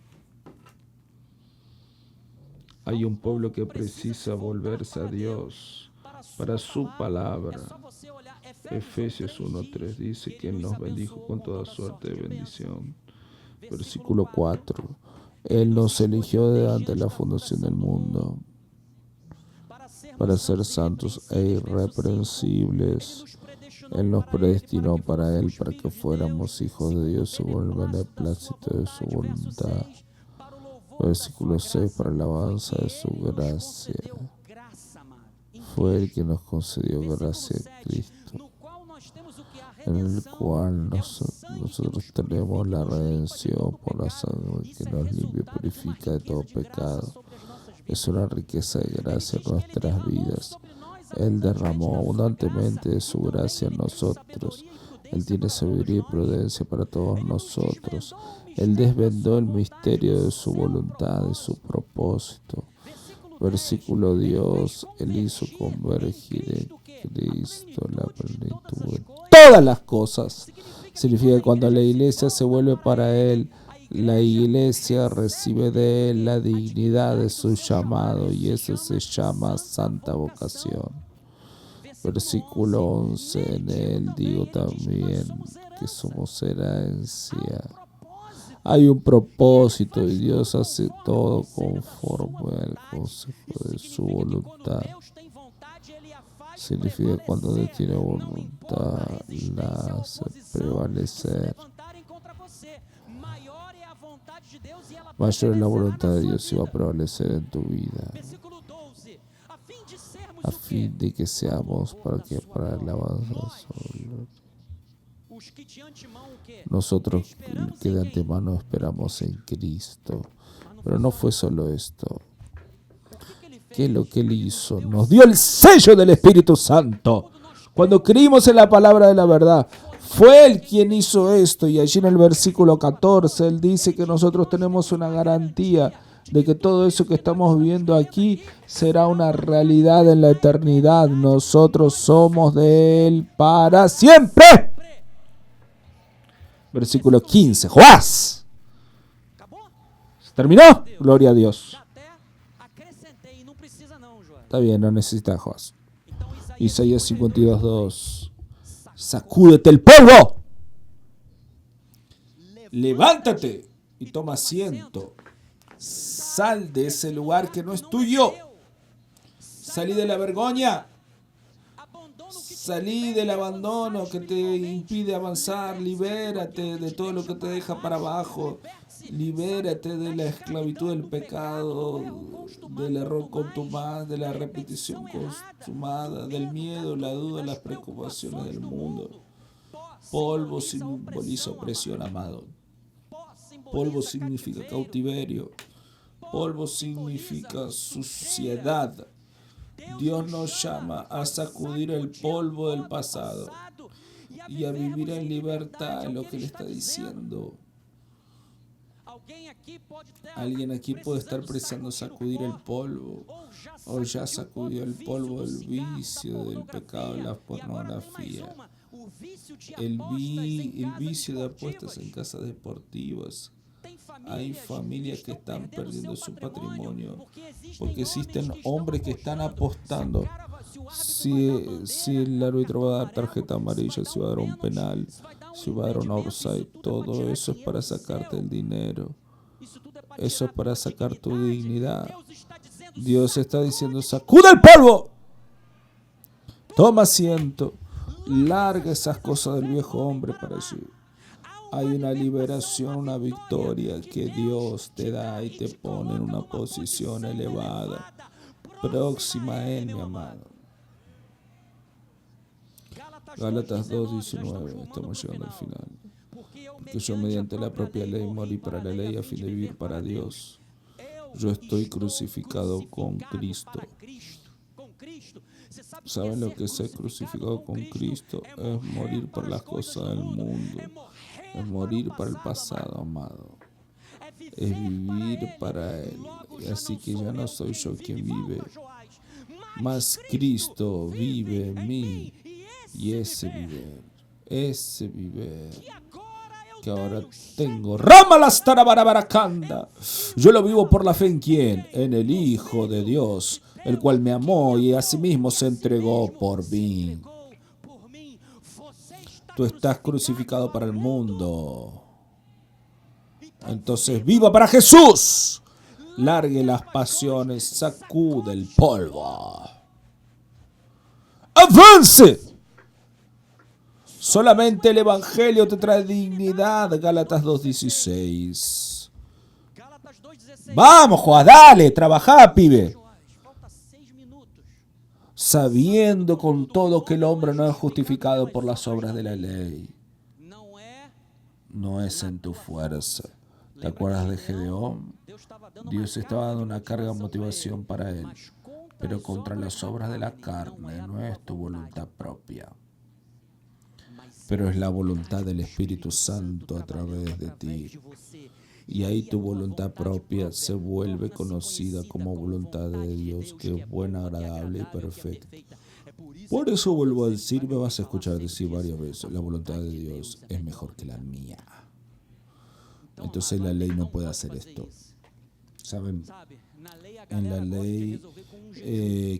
Hay un pueblo que precisa volverse a Dios para su palabra. Efesios 1:3 dice que Él nos bendijo con toda suerte de bendición. Versículo 4. Él nos eligió desde la fundación del mundo para ser santos e irreprensibles. Él nos predestinó para Él, para que fuéramos hijos de Dios según el beneplácito de su voluntad. Versículo 6, para la alabanza de su gracia. Fue Él quien nos concedió gracia en Cristo. en el cual nosotros tenemos la redención por la sangre que nos limpia y purifica de todo pecado. Es una riqueza de gracia en nuestras vidas. Él derramó abundantemente de su gracia en nosotros. Él tiene sabiduría y prudencia para todos nosotros. Él desvendó el misterio de su voluntad, de su propósito. Versículo Dios, Él hizo convergir en Cristo la plenitud de todas las cosas. Significa que cuando la iglesia se vuelve para Él, la iglesia recibe de Él la dignidad de su llamado, y eso se llama santa vocación. Versículo 11, en Él digo también que somos herencia. Hay un propósito y Dios hace todo conforme al consejo de su voluntad. Significa que cuando Dios tiene voluntad, la hace prevalecer. Mayor es la voluntad de Dios y va a prevalecer en tu vida, a fin de que seamos para la alabanza. Nosotros que de antemano esperamos en Cristo. Pero no fue solo esto. ¿Qué es lo que Él hizo? Nos dio el sello del Espíritu Santo. Cuando creímos en la palabra de la verdad, fue Él quien hizo esto. Y allí en el versículo 14, Él dice que nosotros tenemos una garantía de que todo eso que estamos viviendo aquí será una realidad en la eternidad. Nosotros somos de Él para siempre. Versículo 15. ¡Joás! ¿Se terminó? Gloria a Dios. Está bien, no necesita Joás. Isaías 52:2. Sacúdete el polvo. Levántate y toma asiento. Sal de ese lugar que no es tuyo. Salí de la vergüenza. Salí del abandono que te impide avanzar. Libérate de todo lo que te deja para abajo. Libérate de la esclavitud del pecado, del error consumado, de la repetición consumada, del miedo, la duda, las preocupaciones del mundo. Polvo simboliza opresión, amado. Polvo significa cautiverio. Polvo significa suciedad. Dios nos llama a sacudir el polvo del pasado y a vivir en libertad, en lo que Él está diciendo. Alguien aquí puede estar precisando sacudir el polvo, o ya sacudió el polvo del vicio, del pecado, de la pornografía, el vicio de apuestas en casas deportivas. Hay familias que están perdiendo su patrimonio porque existen hombres que están apostando si el árbitro va a dar tarjeta amarilla, si va a dar un penal, si va a dar un offside. Todo eso es para sacarte el dinero. Eso es para sacar tu dignidad. Dios está diciendo: sacude el polvo, toma asiento, larga esas cosas del viejo hombre para allí. Hay una liberación, una victoria que Dios te da y te pone en una posición elevada, próxima a Él, mi amado. Gálatas 2:19, estamos llegando al final. Porque yo mediante la propia ley morí para la ley a fin de vivir para Dios. Yo estoy crucificado con Cristo. ¿Saben lo que es ser crucificado con Cristo? Es morir por las cosas del mundo. Es morir para el pasado, amado. Es vivir para Él. Así que ya no soy yo quien vive, mas Cristo vive en mí. Y ese viver que ahora tengo, Ramalastarabarabaracanda, yo lo vivo por la fe en ¿quién? En el Hijo de Dios, el cual me amó y asimismo se entregó por mí. Tú estás crucificado para el mundo. Entonces viva para Jesús. Largue las pasiones, sacude el polvo. ¡Avance! Solamente el Evangelio te trae dignidad. Gálatas 2:16. Vamos, Joás, dale, trabajá, pibe. sabiendo con todo que el hombre no es justificado por las obras de la ley. No es en tu fuerza. ¿Te acuerdas de Gedeón? Dios estaba dando una carga de motivación para él, pero contra las obras de la carne no es tu voluntad propia, pero es la voluntad del Espíritu Santo a través de ti. Y ahí tu voluntad propia se vuelve conocida como voluntad de Dios, que es buena, agradable y perfecta. Por eso vuelvo a decir, me vas a escuchar decir varias veces, la voluntad de Dios es mejor que la mía. Entonces la ley no puede hacer esto. ¿Saben? En la ley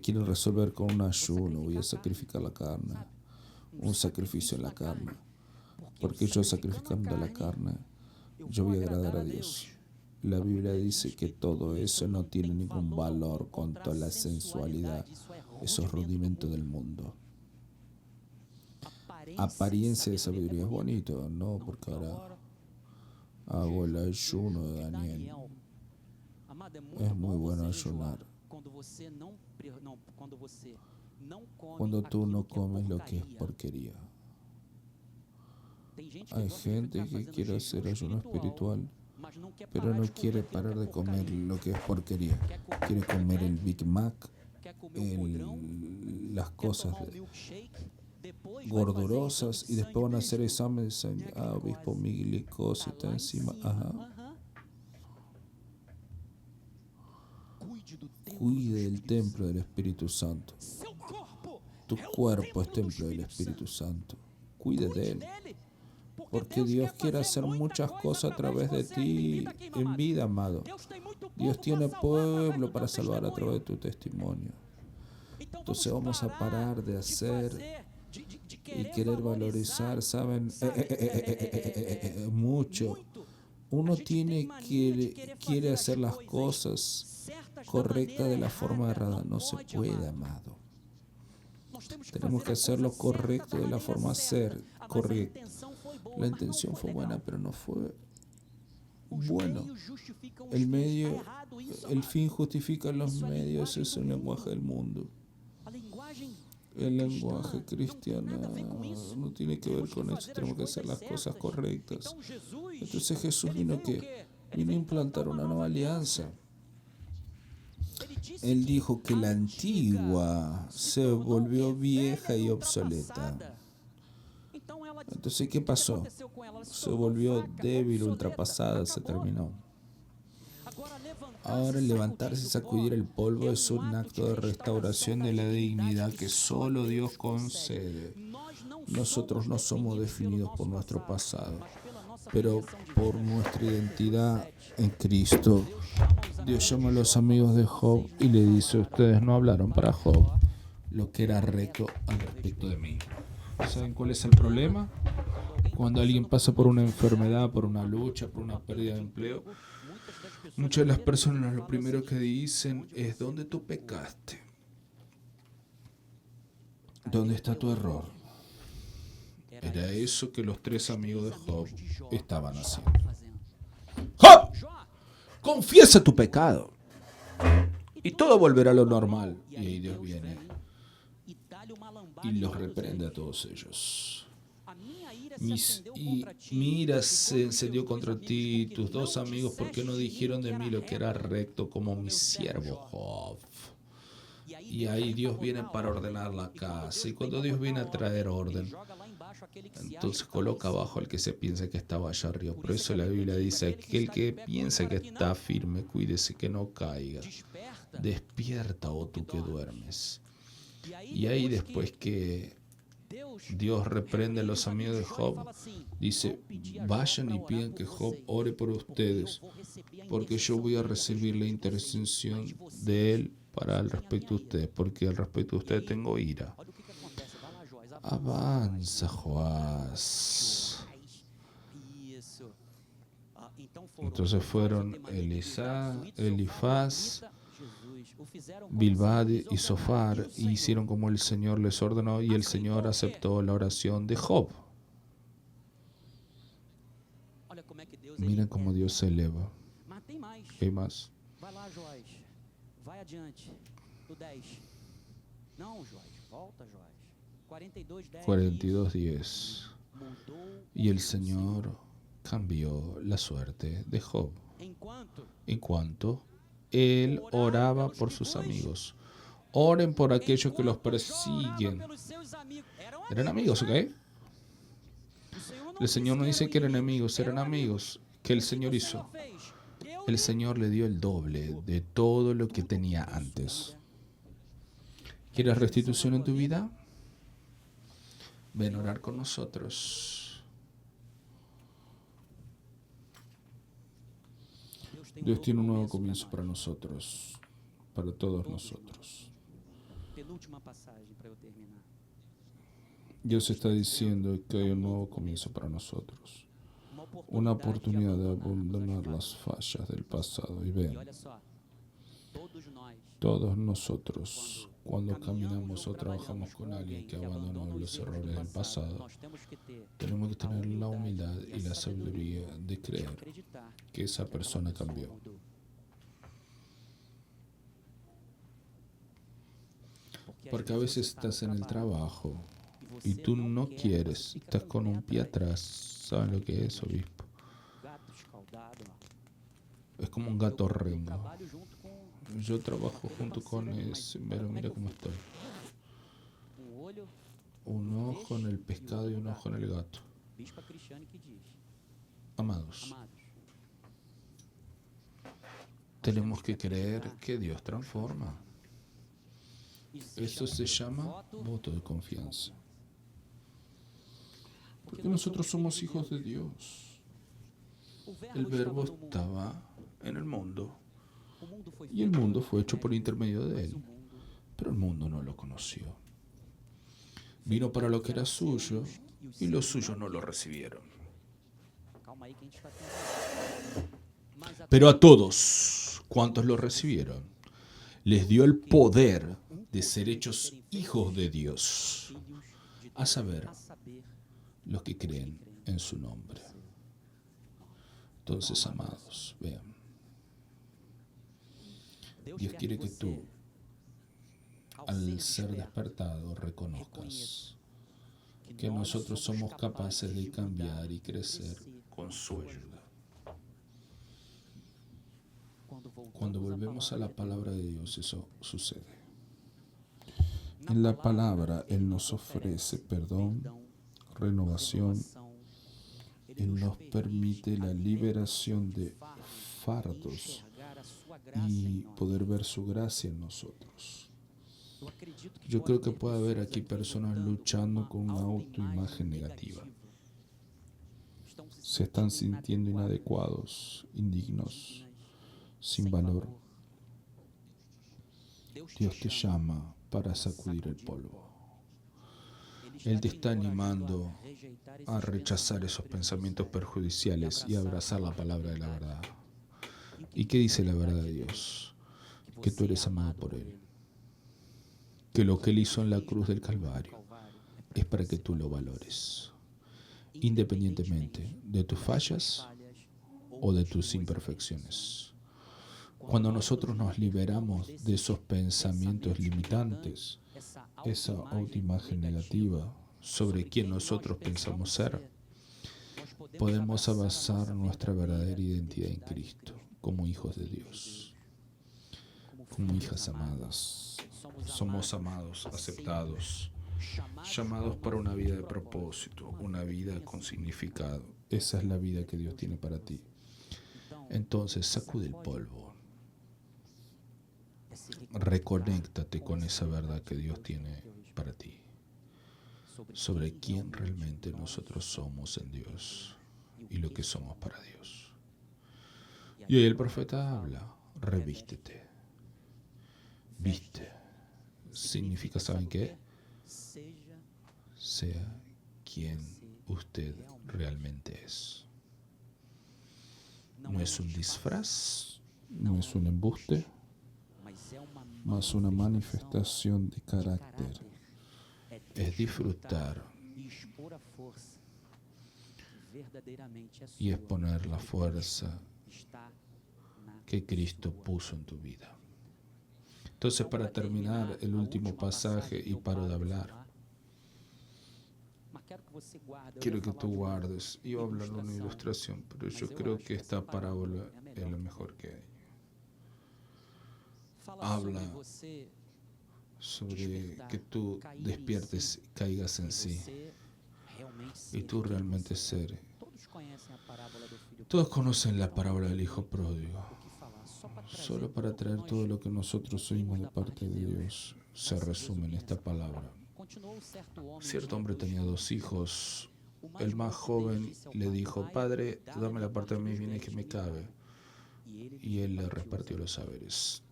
quieren resolver con un ayuno, voy a sacrificar la carne, un sacrificio en la carne. Porque yo sacrificando la carne, yo voy a agradar a Dios. La Biblia dice que todo eso no tiene ningún valor contra la sensualidad, esos rudimentos del mundo. Apariencia de sabiduría es bonito, ¿no? Porque ahora hago el ayuno de Daniel. Es muy bueno ayunar. Cuando tú no comes lo que es porquería. Hay gente que quiere hacer ayuno espiritual, pero no quiere parar de comer lo que es porquería. Quiere comer el Big Mac, las cosas gordurosas, y después van a hacer exámenes. Obispo, mi glicosa está encima. Ajá. Cuide del templo del Espíritu Santo. Tu cuerpo es templo del Espíritu Santo. Cuide de él. Porque Dios quiere hacer muchas cosas a través de ti en vida, amado. Dios tiene pueblo para salvar a través de tu testimonio. Entonces vamos a parar de hacer y querer valorizar, ¿saben? Mucho. Uno quiere hacer las cosas correctas de la forma errada. No se puede, amado. Tenemos que hacer lo correcto de la forma ser correcta. La intención fue buena, pero no fue bueno. El fin justifica los medios, es el lenguaje del mundo. El lenguaje cristiano no tiene que ver con eso, tenemos que hacer las cosas correctas. Entonces Jesús vino a implantar una nueva alianza. Él dijo que la antigua se volvió vieja y obsoleta. Entonces, ¿qué pasó? Se volvió débil, ultrapasada, se terminó. Ahora el levantarse y sacudir el polvo es un acto de restauración de la dignidad que solo Dios concede. Nosotros no somos definidos por nuestro pasado, pero por nuestra identidad en Cristo. Dios llama a los amigos de Job y le dice: ustedes no hablaron para Job lo que era recto al respecto de mí. ¿Saben cuál es el problema? Cuando alguien pasa por una enfermedad, por una lucha, por una pérdida de empleo, muchas de las personas lo primero que dicen es: ¿dónde tú pecaste? ¿Dónde está tu error? Era eso que los tres amigos de Job estaban haciendo. ¡Job! Confiesa tu pecado y todo volverá a lo normal. Y ahí Dios viene y los reprende a todos ellos. Mi ira se encendió contra ti y tus dos amigos porque no dijeron de mí lo que era recto como mi siervo Job. Y ahí Dios viene para ordenar la casa. Y cuando Dios viene a traer orden, entonces coloca abajo al que se piensa que estaba allá arriba. Por eso la Biblia dice: aquel que piensa que está firme, cuídese que no caiga. Despierta, oh tú que duermes. Y ahí después que Dios reprende a los amigos de Job, dice: vayan y pidan que Job ore por ustedes, porque yo voy a recibir la intercesión de él para el respecto de ustedes, porque al respecto de ustedes tengo ira. Avanza, Joás. Entonces fueron Elifaz, Bildad y Zofar, y hicieron como el Señor les ordenó, y el Señor aceptó la oración de Job. Miren cómo Dios se eleva. ¿Qué hay más? Não, Jorge, volta, Jorge. 42:10. 42:10. Mudou Y el Señor cambió la suerte de Job. En cuanto él oraba por sus amigos. Oren por aquellos que los persiguen. Eran amigos, ¿ok? El Señor no dice que eran enemigos, eran amigos. ¿Qué el Señor hizo? El Señor le dio el doble de todo lo que tenía antes. ¿Quieres restitución en tu vida? Ven a orar con nosotros. Dios tiene un nuevo comienzo para nosotros, para todos nosotros. Penúltima passagem para eu terminar. Dios está diciendo que hay un nuevo comienzo para nosotros. Una oportunidad de abandonar las fallas del pasado. Y ven, todos nosotros, cuando caminamos o trabajamos con alguien que abandonó los errores del pasado, tenemos que tener la humildad y la sabiduría de creer que esa persona cambió. Porque a veces estás en el trabajo y tú no quieres, estás con un pie atrás. ¿Saben lo que es, obispo? Es como un gato rengo. Yo trabajo junto con ese, pero mira cómo estoy. Un ojo en el pescado y un ojo en el gato. Amados, tenemos que creer que Dios transforma. Eso se llama voto de confianza. Porque nosotros somos hijos de Dios. El Verbo estaba en el mundo y el mundo fue hecho por intermedio de él, pero el mundo no lo conoció. Vino para lo que era suyo y los suyos no lo recibieron. Pero a todos cuantos lo recibieron, les dio el poder de ser hechos hijos de Dios, a saber, los que creen en su nombre. Entonces, amados, vean, Dios quiere que tú, al ser despertado, reconozcas que nosotros somos capaces de cambiar y crecer con su ayuda. Cuando volvemos a la palabra de Dios, eso sucede. En la palabra, Él nos ofrece perdón, renovación. Él nos permite la liberación de fardos y poder ver su gracia en nosotros. Yo creo que puede haber aquí personas luchando con una autoimagen negativa. Se están sintiendo inadecuados, indignos, sin valor. Dios te llama para sacudir el polvo. Él te está animando a rechazar esos pensamientos perjudiciales y abrazar la palabra de la verdad. ¿Y qué dice la verdad de Dios? Que tú eres amado por Él. Que lo que Él hizo en la cruz del Calvario es para que tú lo valores, independientemente de tus fallas o de tus imperfecciones. Cuando nosotros nos liberamos de esos pensamientos limitantes, esa autoimagen negativa sobre quien nosotros pensamos ser, podemos avanzar nuestra verdadera identidad en Cristo, como hijos de Dios, como hijas amadas. Somos amados, aceptados, llamados para una vida de propósito, una vida con significado. Esa es la vida que Dios tiene para ti. Entonces, sacude el polvo. Reconéctate con esa verdad que Dios tiene para ti, sobre quién realmente nosotros somos en Dios y lo que somos para Dios. Y hoy el profeta habla, revístete. Viste. Significa, ¿saben qué? Sea quien usted realmente es. No es un disfraz, no es un embuste, más una manifestación de carácter. Es disfrutar y exponer la fuerza que Cristo puso en tu vida. Entonces, para terminar el último pasaje y paro de hablar, quiero que tú guardes. Iba a hablar de una ilustración, pero yo creo que esta parábola es la mejor que hay. Habla sobre que tú despiertes y caigas en sí y tú realmente ser. Todos conocen la parábola del hijo pródigo. Solo para traer todo lo que nosotros oímos de parte de Dios se resume en esta palabra. Cierto hombre tenía 2 hijos. El más joven le dijo: Padre, dame la parte de mis bienes que me cabe. Y él le repartió los saberes.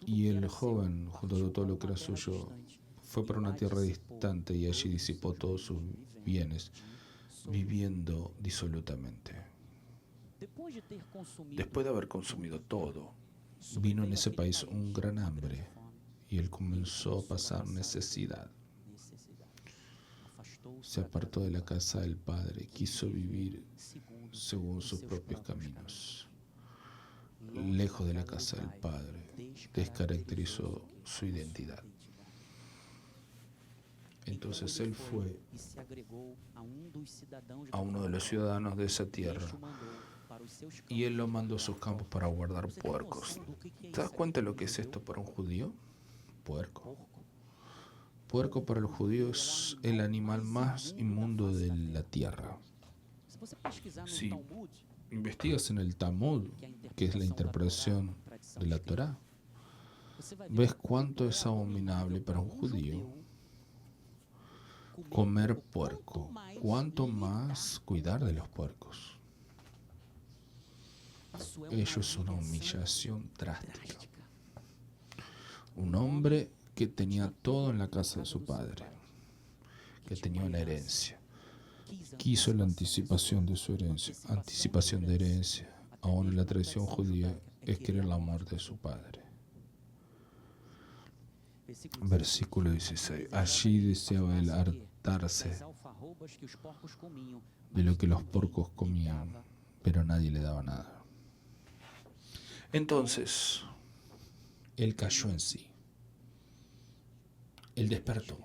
Y el joven, juntando todo lo que era suyo, fue para una tierra distante y allí disipó todos sus bienes, viviendo disolutamente. Después de haber consumido todo, vino en ese país un gran hambre y él comenzó a pasar necesidad. Se apartó de la casa del padre, quiso vivir según sus propios caminos. Lejos de la casa del padre, descaracterizó su identidad. Entonces él fue a uno de los ciudadanos de esa tierra y él lo mandó a sus campos para guardar puercos. ¿Te das cuenta de lo que es esto para un judío? Puerco. Puerco para el judío es el animal más inmundo de la tierra. Si investigas en el Talmud, que es la interpretación de la Torá, ves cuánto es abominable para un judío comer puerco, cuánto más cuidar de los puercos. Ello es una humillación drástica. Un hombre que tenía todo en la casa de su padre, que tenía una herencia, quiso la anticipación de su herencia. Anticipación de herencia, aún en la tradición judía, es querer la muerte de su padre. Versículo 16. Allí deseaba él hartarse de lo que los porcos comían, pero nadie le daba nada. Entonces, él cayó en sí. Él despertó.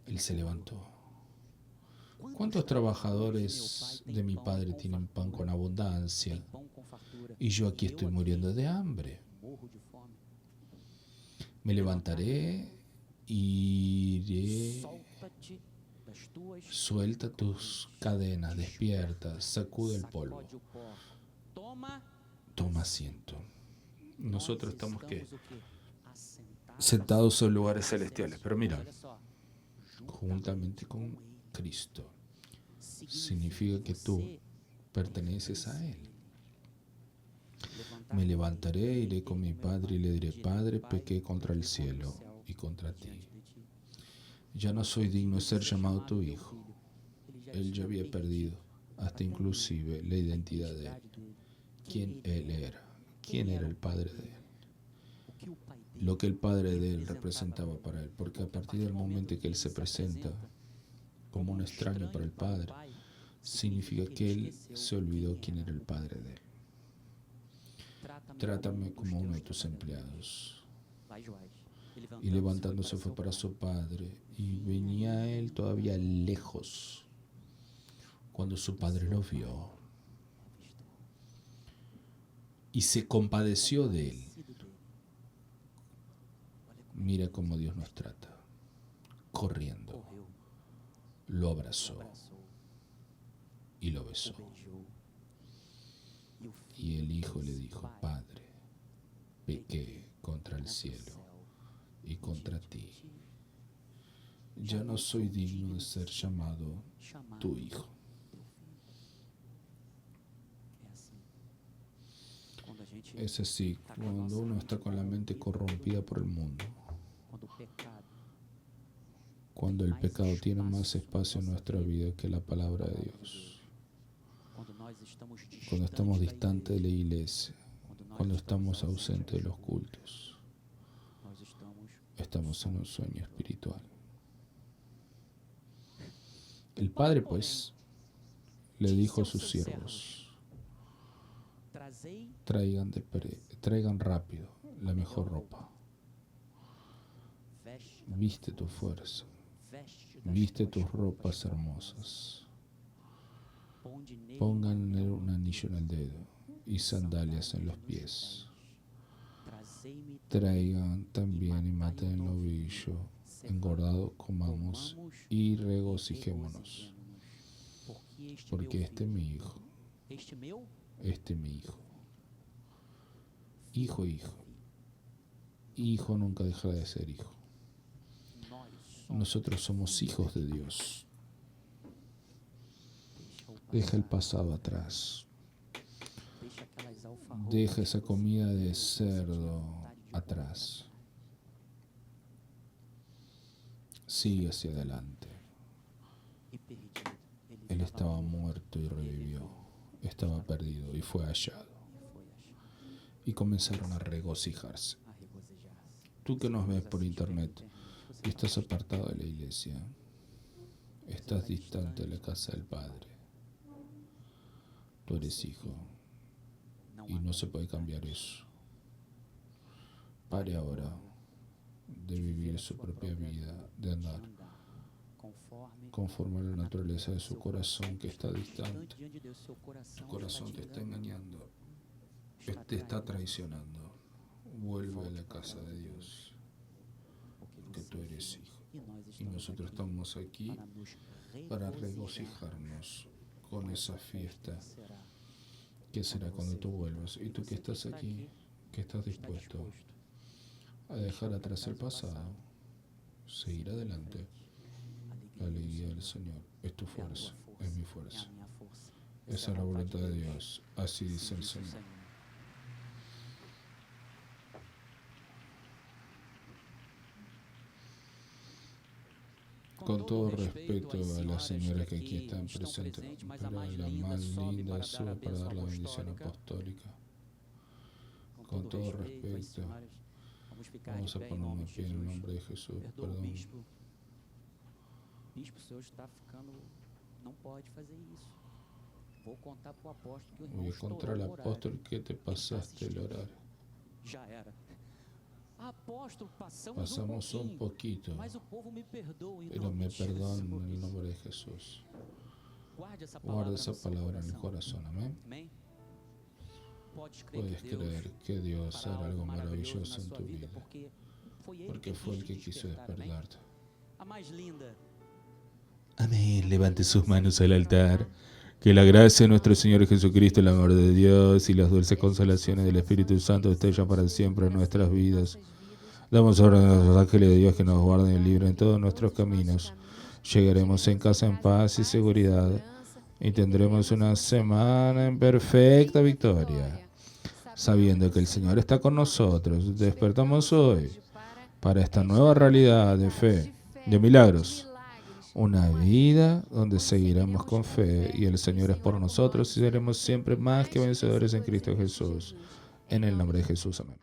Él se levantó. ¿Cuántos trabajadores de mi padre tienen pan con abundancia? Y yo aquí estoy muriendo de hambre. Me levantaré y iré. Suelta tus cadenas, despierta, sacude el polvo. Toma asiento. Nosotros estamos sentados en lugares celestiales, pero mira, juntamente con Cristo. Significa que tú perteneces a Él. Me levantaré, iré con mi padre y le diré: Padre, pequé contra el cielo y contra ti. Ya no soy digno de ser llamado tu hijo. Él ya había perdido hasta inclusive la identidad de él. ¿Quién él era? ¿Quién era el padre de él? Lo que el padre de él representaba para él. Porque a partir del momento en que él se presenta como un extraño para el padre, significa que él se olvidó quién era el padre de él. Trátame como uno de tus empleados. Y levantándose fue para su padre, y venía él todavía lejos cuando su padre lo vio y se compadeció de él. Mira cómo Dios nos trata. Corriendo, lo abrazó y lo besó. Y el hijo le dijo: Padre, pequé contra el cielo y contra ti. Ya no soy digno de ser llamado tu hijo. Es así, cuando uno está con la mente corrompida por el mundo, cuando el pecado tiene más espacio en nuestra vida que la palabra de Dios, cuando estamos distantes de la iglesia, cuando estamos ausentes de los cultos, estamos en un sueño espiritual. El padre, pues, le dijo a sus siervos: traigan rápido la mejor ropa. Viste tu fuerza, viste tus ropas hermosas. Pónganle un anillo en el dedo y sandalias en los pies. Traigan también y maten el novillo engordado, comamos y regocijémonos. Porque este es mi hijo. Este es mi hijo. Hijo. Hijo nunca dejará de ser hijo. Nosotros somos hijos de Dios. Deja el pasado atrás. Deja esa comida de cerdo atrás. Sigue hacia adelante. Él estaba muerto y revivió. Estaba perdido y fue hallado. Y comenzaron a regocijarse. Tú que nos ves por internet y estás apartado de la iglesia, estás distante de la casa del Padre. Tú eres hijo y no se puede cambiar eso. Pare ahora de vivir su propia vida, de andar conforme a la naturaleza de su corazón que está distante. Tu corazón te está engañando, te está traicionando. Vuelve a la casa de Dios, porque tú eres hijo. Y nosotros estamos aquí para regocijarnos con esa fiesta que será cuando tú vuelvas. Y tú que estás aquí, que estás dispuesto a dejar atrás el pasado, seguir adelante. La alegría del Señor es tu fuerza, es mi fuerza. Esa es la voluntad de Dios, así dice el Señor. Con todo respeto a las señoras que aquí están presentes, pero la más linda sube para dar la bendición apostólica. Con todo respeto, vamos a ponernos de pie en el nombre de Jesús. Perdón. Bispo, o senhor está ficando. Não pode fazer isso. Vou contar para o apóstolo que o irmão Voy a contar al apóstol que te pasaste el horario. Já era. Apóstolo, Pasamos un poquito, mas o povo me perdoa, pero me perdonan en el nombre de Jesús. Guarda esa palabra en el corazón, amén. Puedes creer que Dios hará algo maravilloso en tu vida, porque fue Él que quiso despertarte. Amén. Levante sus manos al altar. Que la gracia de nuestro Señor Jesucristo, el amor de Dios y las dulces consolaciones del Espíritu Santo estén ya para siempre en nuestras vidas. Damos orden a los ángeles de Dios que nos guarden y libren en todos nuestros caminos. Llegaremos en casa en paz y seguridad y tendremos una semana en perfecta victoria. Sabiendo que el Señor está con nosotros, despertamos hoy para esta nueva realidad de fe, de milagros. Una vida donde seguiremos con fe y el Señor es por nosotros y seremos siempre más que vencedores en Cristo Jesús. En el nombre de Jesús, amén.